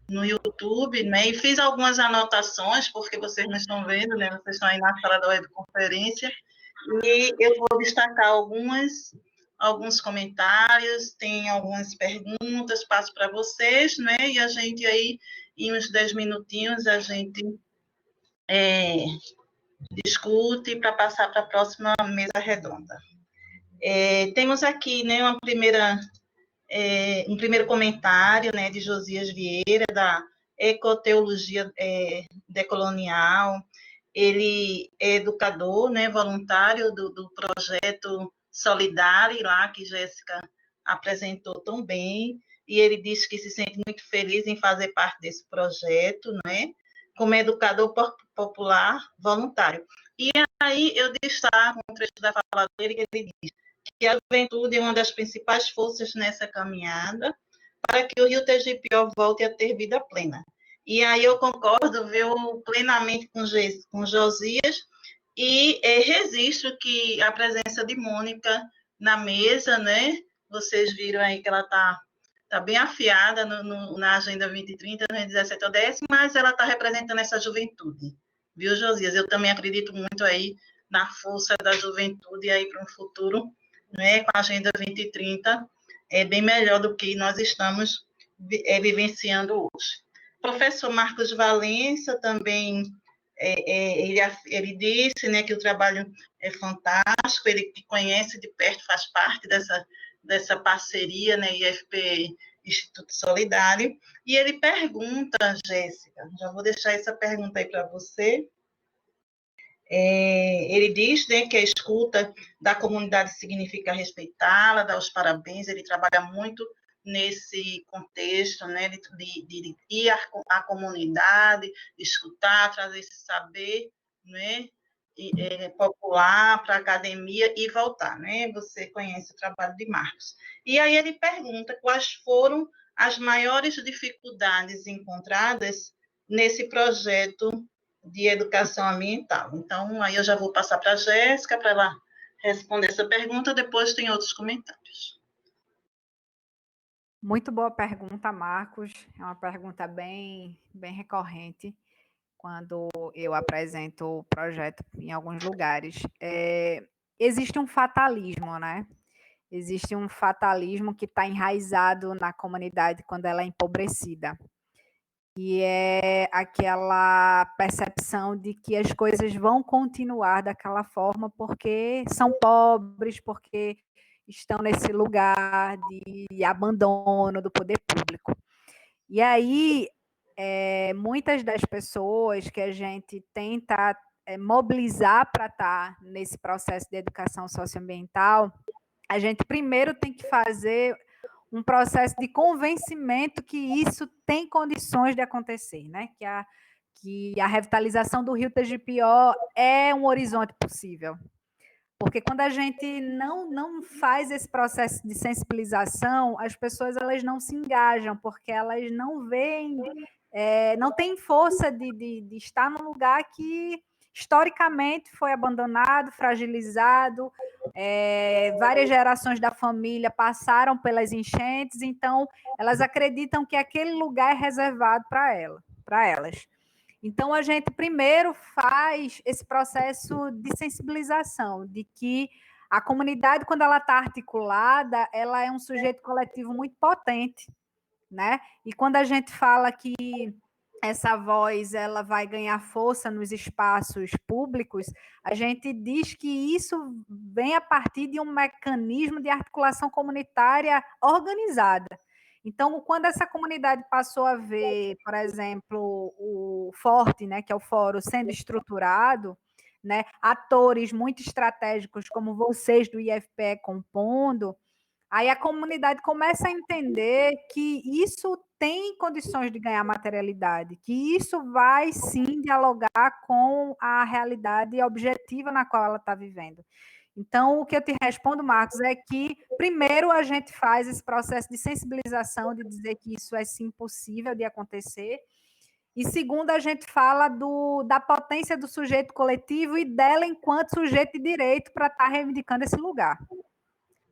Speaker 1: no YouTube, né, e fiz algumas anotações, porque vocês não estão vendo, né, vocês estão aí na sala da webconferência, e eu vou destacar alguns comentários, tem algumas perguntas, passo para vocês, né, e a gente aí, em uns 10 minutinhos, a gente discute para passar para a próxima mesa redonda. Temos aqui, né, um primeiro comentário, né, de Josias Vieira, da Ecoteologia Decolonial. Ele é educador, né, voluntário do projeto Solidário, lá que Jéssica apresentou tão bem, e ele disse que se sente muito feliz em fazer parte desse projeto, né, como educador popular voluntário. E aí eu destaco um trecho da fala dele, que ele diz que a juventude é uma das principais forças nessa caminhada para que o Rio Tegipió volte a ter vida plena. E aí eu concordo, viu, plenamente com Josias, e registro que a presença de Mônica na mesa, né? Vocês viram aí que ela está bem afiada na Agenda 2030, no 17 ODS, mas ela está representando essa juventude, viu, Josias? Eu também acredito muito aí na força da juventude aí para um futuro, né, com a Agenda 2030, é bem melhor do que nós estamos vivenciando hoje. O professor Marcos Valença também, ele disse, né, que o trabalho é fantástico, ele que conhece de perto, faz parte dessa parceria, né, IFP Instituto Solidário, e ele pergunta, Jéssica, já vou deixar essa pergunta aí para você. Ele diz, né, que a escuta da comunidade significa respeitá-la, dar os parabéns, ele trabalha muito nesse contexto, né, de ir à comunidade, escutar, trazer esse saber, né, popular para a academia e voltar, né? Você conhece o trabalho de Marcos. E aí ele pergunta quais foram as maiores dificuldades encontradas nesse projeto de educação ambiental. Então, aí eu já vou passar para a Jéssica, para ela responder essa pergunta, depois tem outros comentários.
Speaker 2: Muito boa pergunta, Marcos. É uma pergunta bem recorrente quando eu apresento o projeto em alguns lugares. Existe um fatalismo, né? Existe um fatalismo que está enraizado na comunidade quando ela é empobrecida. E é aquela percepção de que as coisas vão continuar daquela forma porque são pobres, porque estão nesse lugar de abandono do poder público. E aí, muitas das pessoas que a gente tenta mobilizar para estar nesse processo de educação socioambiental, a gente primeiro tem que fazer um processo de convencimento que isso tem condições de acontecer, né? Que a revitalização do Rio Tegipió é um horizonte possível. Porque quando a gente não faz esse processo de sensibilização, as pessoas elas não se engajam, porque elas não veem, não têm força de estar num lugar que historicamente foi abandonado, fragilizado, várias gerações da família passaram pelas enchentes, então elas acreditam que aquele lugar é reservado para elas. Então, a gente primeiro faz esse processo de sensibilização, de que a comunidade, quando ela está articulada, ela é um sujeito coletivo muito potente, né? E quando a gente fala que essa voz ela vai ganhar força nos espaços públicos, a gente diz que isso vem a partir de um mecanismo de articulação comunitária organizada. Então, quando essa comunidade passou a ver, por exemplo, o Forte, né, que é o fórum, sendo estruturado, né, atores muito estratégicos como vocês do IFPE compondo, aí a comunidade começa a entender que isso tem condições de ganhar materialidade, que isso vai sim dialogar com a realidade objetiva na qual ela está vivendo. Então, o que eu te respondo, Marcos, é que, primeiro, a gente faz esse processo de sensibilização, de dizer que isso é sim possível de acontecer, e segundo, a gente fala da potência do sujeito coletivo e dela enquanto sujeito de direito para estar reivindicando esse lugar.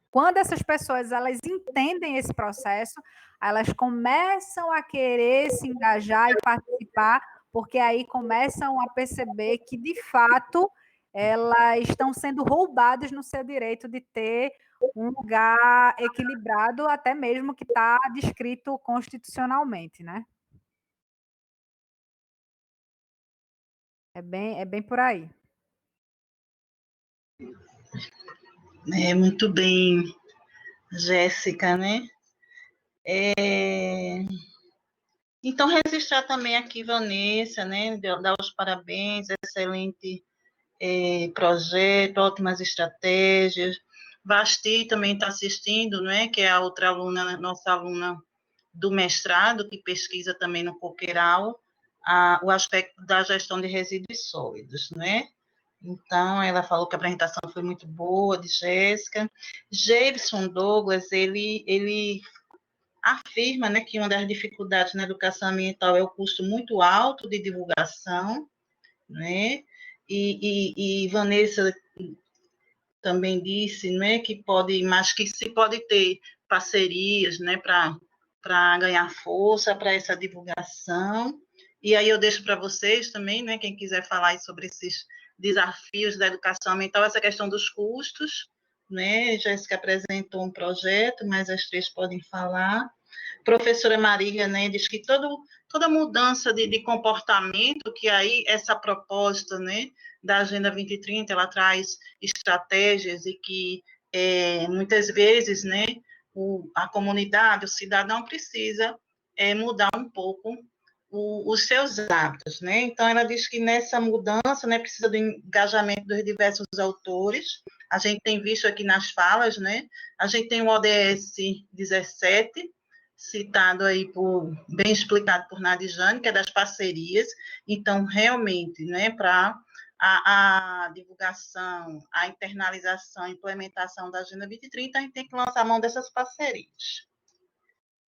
Speaker 2: Quando essas pessoas elas entendem esse processo, elas começam a querer se engajar e participar, porque aí começam a perceber que, de fato, elas estão sendo roubadas no seu direito de ter um lugar equilibrado, até mesmo que está descrito constitucionalmente, né? É bem por aí.
Speaker 1: Muito bem, Jéssica, né? Então, registrar também aqui, Vanessa, né? Dar os parabéns, excelente projeto, ótimas estratégias. Vasti também está assistindo, né? Que é a outra aluna, nossa aluna do mestrado, que pesquisa também no Coqueiral, o aspecto da gestão de resíduos sólidos, né? Então, ela falou que a apresentação foi muito boa, de Jéssica. Gleison Douglas, ele afirma, né, que uma das dificuldades na educação ambiental é o custo muito alto de divulgação, né? E Vanessa também disse, né, que pode, mas que se pode ter parcerias, né, para ganhar força para essa divulgação. E aí eu deixo para vocês também, né, quem quiser falar sobre esses desafios da educação ambiental, essa questão dos custos, né? Jéssica apresentou um projeto, mas as três podem falar. Professora Marília, né, diz que toda mudança de comportamento, que aí essa proposta, né, da Agenda 2030, ela traz estratégias e que muitas vezes, né, a comunidade, o cidadão precisa mudar um pouco os seus hábitos, né? Então, ela diz que nessa mudança, né, precisa do engajamento dos diversos autores. A gente tem visto aqui nas falas, né? A gente tem o ODS 17, citado aí bem explicado por Nadijane, que é das parcerias. Então, realmente, né, para a divulgação, a internalização, a implementação da Agenda 2030, a gente tem que lançar a mão dessas parcerias.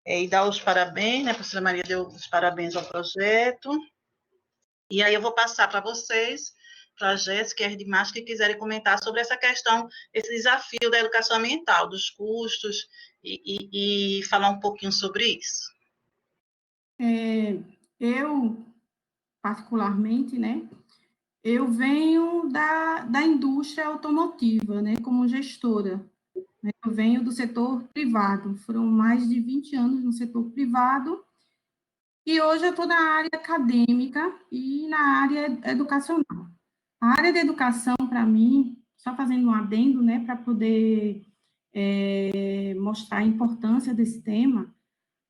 Speaker 1: E dar os parabéns, né? A professora Maria deu os parabéns ao projeto. E aí eu vou passar para vocês, para a Jéssica e a Edmar, que quiserem comentar sobre essa questão, esse desafio da educação ambiental, dos custos, e falar um pouquinho sobre isso.
Speaker 3: Eu, particularmente, né, eu venho da indústria automotiva, né, como gestora. Né, eu venho do setor privado, foram mais de 20 anos no setor privado, e hoje eu estou na área acadêmica e na área educacional. A área de educação, para mim, só fazendo um adendo, né, para poder mostrar a importância desse tema,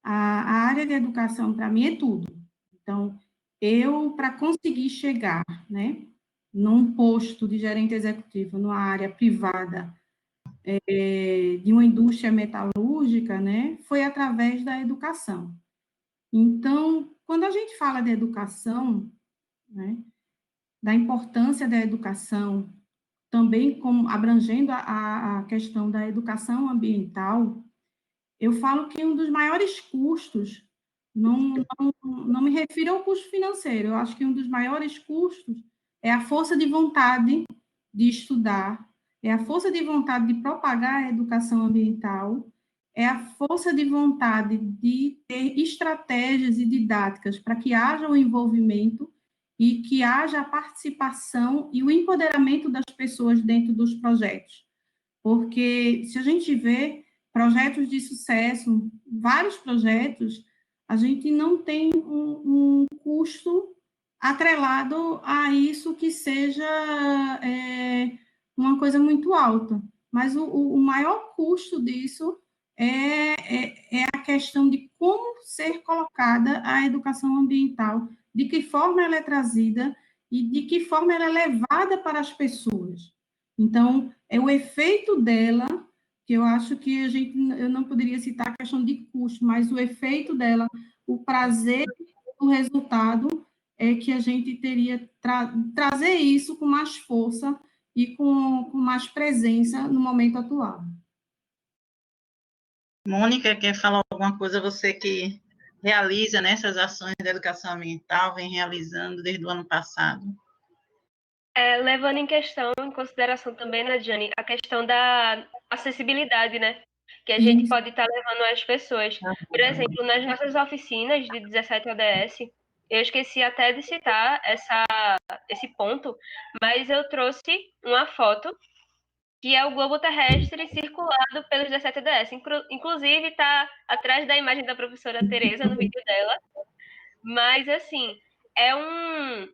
Speaker 3: a área de educação, para mim, é tudo. Então, para conseguir chegar, né, num posto de gerente executivo, numa área privada, de uma indústria metalúrgica, né, foi através da educação. Então, quando a gente fala de educação, né, da importância da educação, também como abrangendo a questão da educação ambiental, eu falo que um dos maiores custos, não me refiro ao custo financeiro, eu acho que um dos maiores custos é a força de vontade de estudar, é a força de vontade de propagar a educação ambiental, é a força de vontade de ter estratégias e didáticas para que haja o envolvimento e que haja a participação e o empoderamento das pessoas dentro dos projetos. Porque se a gente vê projetos de sucesso, vários projetos, a gente não tem um custo atrelado a isso que seja uma coisa muito alta. Mas o maior custo disso é a questão de como ser colocada a educação ambiental, de que forma ela é trazida e de que forma ela é levada para as pessoas. Então, é o efeito dela, que eu acho que eu não poderia citar a questão de custo, mas o efeito dela, o prazer do resultado, é que a gente teria trazer isso com mais força e com mais presença no momento atual.
Speaker 1: Mônica, quer falar alguma coisa? Você que realiza, né, essas ações de educação ambiental, vem realizando desde o ano passado.
Speaker 4: Levando em consideração também, né, Jane, a questão da acessibilidade, né? Que a gente pode estar levando às pessoas. Por exemplo, nas nossas oficinas de 17 ODS, eu esqueci até de citar esse ponto, mas eu trouxe uma foto que é o globo terrestre circulado pelos 17 ODS. Inclusive, está atrás da imagem da professora Tereza no vídeo dela. Mas, assim, é um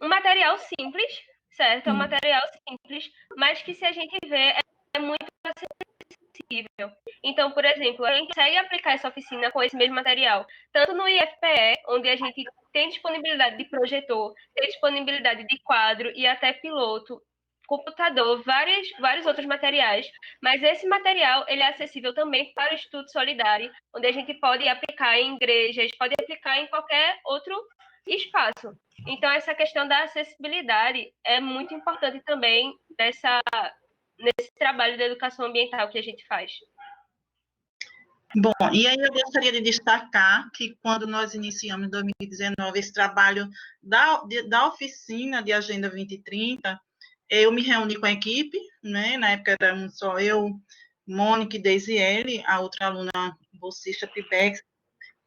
Speaker 4: material simples, certo? É um material simples, mas que, se a gente vê, é muito acessível. Então, por exemplo, a gente consegue aplicar essa oficina com esse mesmo material, tanto no IFPE, onde a gente tem disponibilidade de projetor, tem disponibilidade de quadro e até piloto, computador, vários outros materiais, mas esse material ele é acessível também para o Estudo Solidário, onde a gente pode aplicar em igrejas, pode aplicar em qualquer outro espaço. Então, essa questão da acessibilidade é muito importante também nesse trabalho de educação ambiental que a gente faz.
Speaker 1: Bom, e aí eu gostaria de destacar que quando nós iniciamos em 2019 esse trabalho da oficina de Agenda 2030, eu me reuni com a equipe, né? Na época era só eu, Mônica e Deisiele, a outra aluna bolsista Pibex,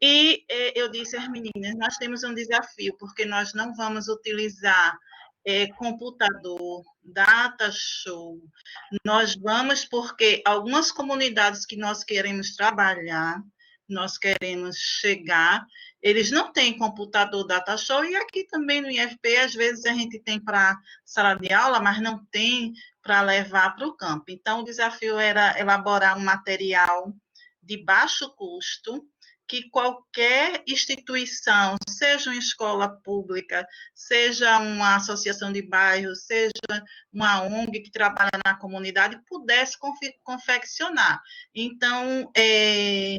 Speaker 1: e eu disse às meninas, nós temos um desafio, porque nós não vamos utilizar computador, data show, nós vamos porque algumas comunidades que nós queremos trabalhar, nós queremos chegar, eles não têm computador data show, e aqui também no IFP, às vezes a gente tem para sala de aula, mas não tem para levar para o campo. Então, o desafio era elaborar um material de baixo custo, que qualquer instituição, seja uma escola pública, seja uma associação de bairro, seja uma ONG que trabalha na comunidade, pudesse confeccionar. Então,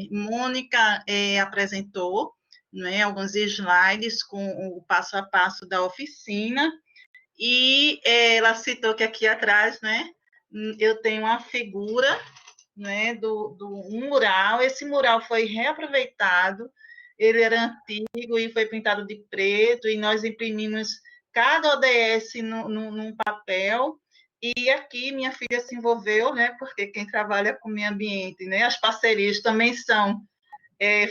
Speaker 1: Mônica apresentou, né, alguns slides com o passo a passo da oficina, E ela citou que aqui atrás, né, eu tenho uma figura, né, do um mural. Esse mural foi reaproveitado, ele era antigo e foi pintado de preto, e nós imprimimos cada ODS num papel. E aqui minha filha se envolveu, né, porque quem trabalha com meio ambiente, né, as parcerias também são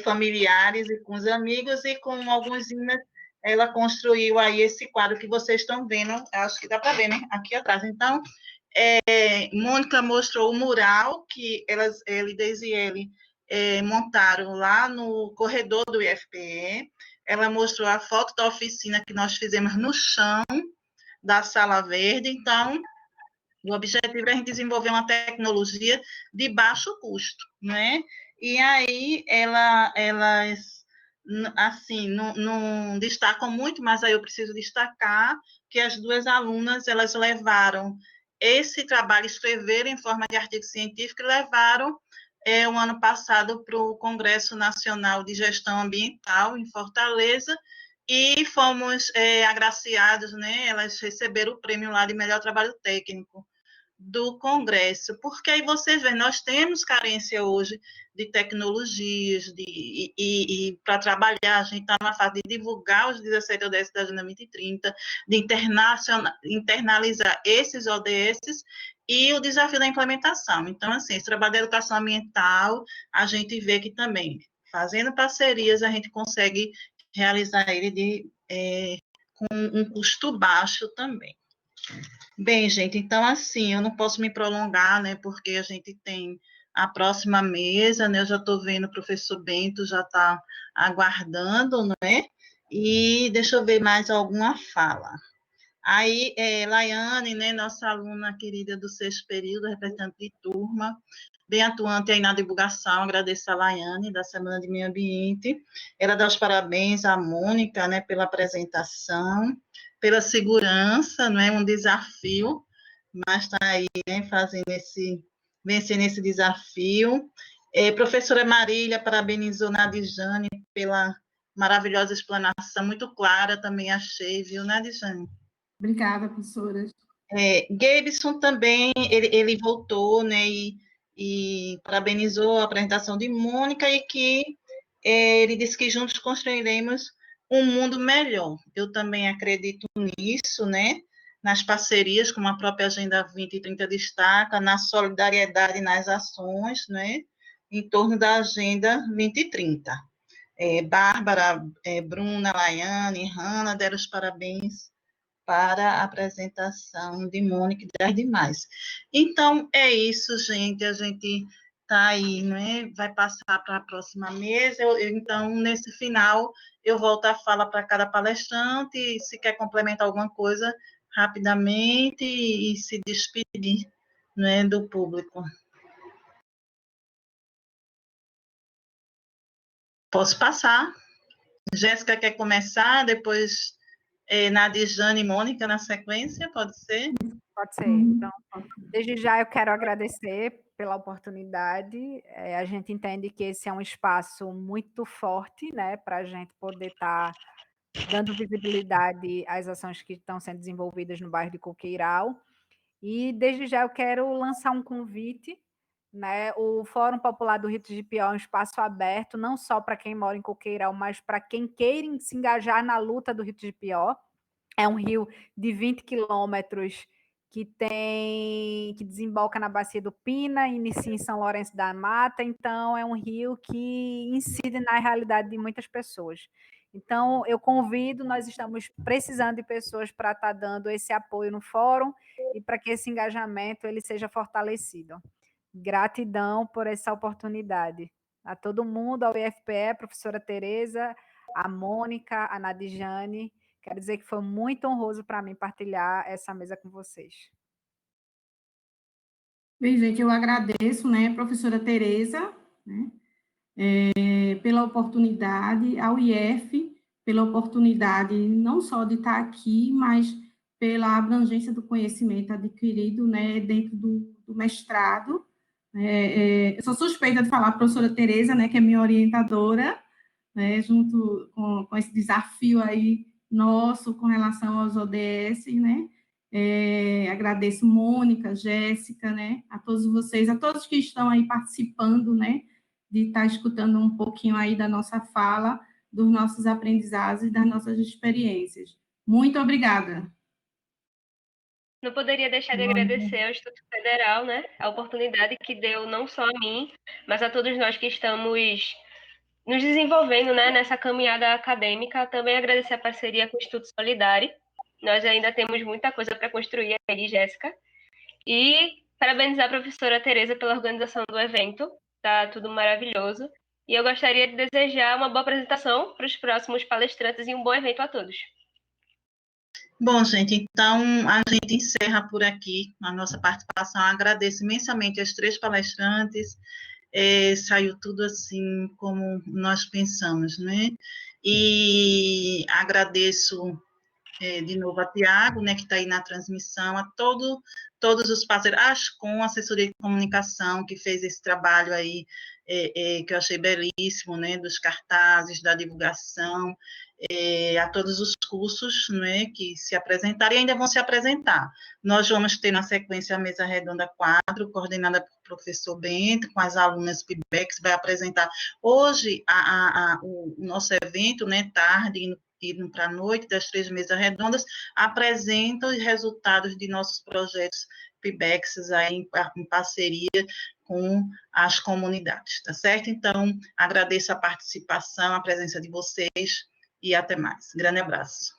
Speaker 1: familiares e com os amigos, e com alguns imãs ela construiu aí esse quadro que vocês estão vendo, acho que dá para ver, né, aqui atrás. Então, Mônica mostrou o mural que ele, Deise e ele, montaram lá no corredor do IFPE. Ela mostrou a foto da oficina que nós fizemos no chão da Sala Verde. Então, o objetivo é a gente desenvolver uma tecnologia de baixo custo, né? E aí elas assim não destacam muito, mas aí eu preciso destacar que as duas alunas elas levaram esse trabalho, escreveram em forma de artigo científico, e levaram o ano passado para o Congresso Nacional de Gestão Ambiental em Fortaleza, e fomos agraciados, né? Elas receberam o prêmio lá de melhor trabalho técnico do Congresso, porque aí vocês veem, nós temos carência hoje de tecnologias, e para trabalhar, a gente está na fase de divulgar os 17 ODS da Agenda 2030, de internalizar esses ODS e o desafio da implementação. Então, assim, esse trabalho de educação ambiental, a gente vê que também, fazendo parcerias, a gente consegue realizar ele com um custo baixo também. Bem, gente, então assim, eu não posso me prolongar, né, porque a gente tem a próxima mesa, né, eu já estou vendo o professor Bento já está aguardando, né, e deixa eu ver mais alguma fala. Aí, Laiane, né, nossa aluna querida do sexto período, representante de turma, bem atuante aí na divulgação, agradeço a Laiane, da Semana de Meio Ambiente, ela dá os parabéns à Mônica, né, pela apresentação, pela segurança, não é um desafio, mas está aí, né, vencendo esse desafio. Professora Marília parabenizou Nadijane pela maravilhosa explanação, muito clara, também achei, viu, Nadijane?
Speaker 3: Obrigada, professora.
Speaker 1: Gabson também, ele voltou, né, e parabenizou a apresentação de Mônica, e que ele disse que juntos construiremos um mundo melhor. Eu também acredito nisso, né, nas parcerias, como a própria Agenda 2030 destaca, na solidariedade nas ações, né, em torno da Agenda 2030. Bárbara, Bruna, Laiane, Hanna deram os parabéns para a apresentação de Mônica e das demais. Então, é isso, gente, a gente está aí, né? Vai passar para a próxima mesa. Então, nesse final, eu volto a fala para cada palestrante, e se quer complementar alguma coisa, rapidamente, e se despedir, né, do público. Posso passar? Jéssica quer começar, depois Nadijane e Mônica na sequência, pode ser?
Speaker 2: Pode ser. Então, desde já eu quero agradecer pela oportunidade. A gente entende que esse é um espaço muito forte, né, para a gente poder estar dando visibilidade às ações que estão sendo desenvolvidas no bairro de Coqueiral. E desde já eu quero lançar um convite, né? O Fórum Popular do Rio de Jequipió é um espaço aberto, não só para quem mora em Coqueiral, mas para quem queira se engajar na luta do Rio de Jequipió. É um rio de 20 quilômetros que desemboca na Bacia do Pina, inicia em São Lourenço da Mata, então é um rio que incide na realidade de muitas pessoas. Então, eu convido, nós estamos precisando de pessoas para estar dando esse apoio no fórum e para que esse engajamento ele seja fortalecido. Gratidão por essa oportunidade. A todo mundo, ao IFPE, a professora Tereza, a Mônica, a Nadijane. Quero dizer que foi muito honroso para mim partilhar essa mesa com vocês.
Speaker 3: Bem, gente, eu agradeço, né, professora Tereza, né, pela oportunidade, ao IF, pela oportunidade não só de estar aqui, mas pela abrangência do conhecimento adquirido, né, dentro do mestrado. Eu sou suspeita de falar a professora Tereza, né, que é minha orientadora, né, junto com esse desafio aí nosso com relação aos ODS, né, Agradeço Mônica, Jéssica, né, a todos vocês, a todos que estão aí participando, né, de estar escutando um pouquinho aí da nossa fala, dos nossos aprendizados e das nossas experiências. Muito obrigada.
Speaker 4: Não poderia deixar de agradecer ao Instituto Federal, né, a oportunidade que deu não só a mim, mas a todos nós que estamos nos desenvolvendo, né, nessa caminhada acadêmica. Também agradecer a parceria com o Instituto Solidari. Nós ainda temos muita coisa para construir aí, Jéssica. E parabenizar a professora Tereza pela organização do evento. Tá tudo maravilhoso. E eu gostaria de desejar uma boa apresentação para os próximos palestrantes e um bom evento a todos.
Speaker 1: Bom, gente, então a gente encerra por aqui a nossa participação. Agradeço imensamente aos 3 palestrantes. Saiu tudo assim como nós pensamos, né? E agradeço de novo a Tiago, né, que está aí na transmissão, a todos os parceiros, com a assessoria de comunicação, que fez esse trabalho aí, que eu achei belíssimo, né, dos cartazes, da divulgação, a todos os cursos, né, que se apresentaram e ainda vão se apresentar. Nós vamos ter na sequência a mesa redonda 4, coordenada pelo professor Bento, com as alunas PIBEX, vai apresentar hoje o nosso evento, né, tarde, indo para a noite, das 3 mesas redondas, apresentam os resultados de nossos projetos PIBEX aí em parceria com as comunidades, tá certo? Então, agradeço a participação, a presença de vocês e até mais. Grande abraço.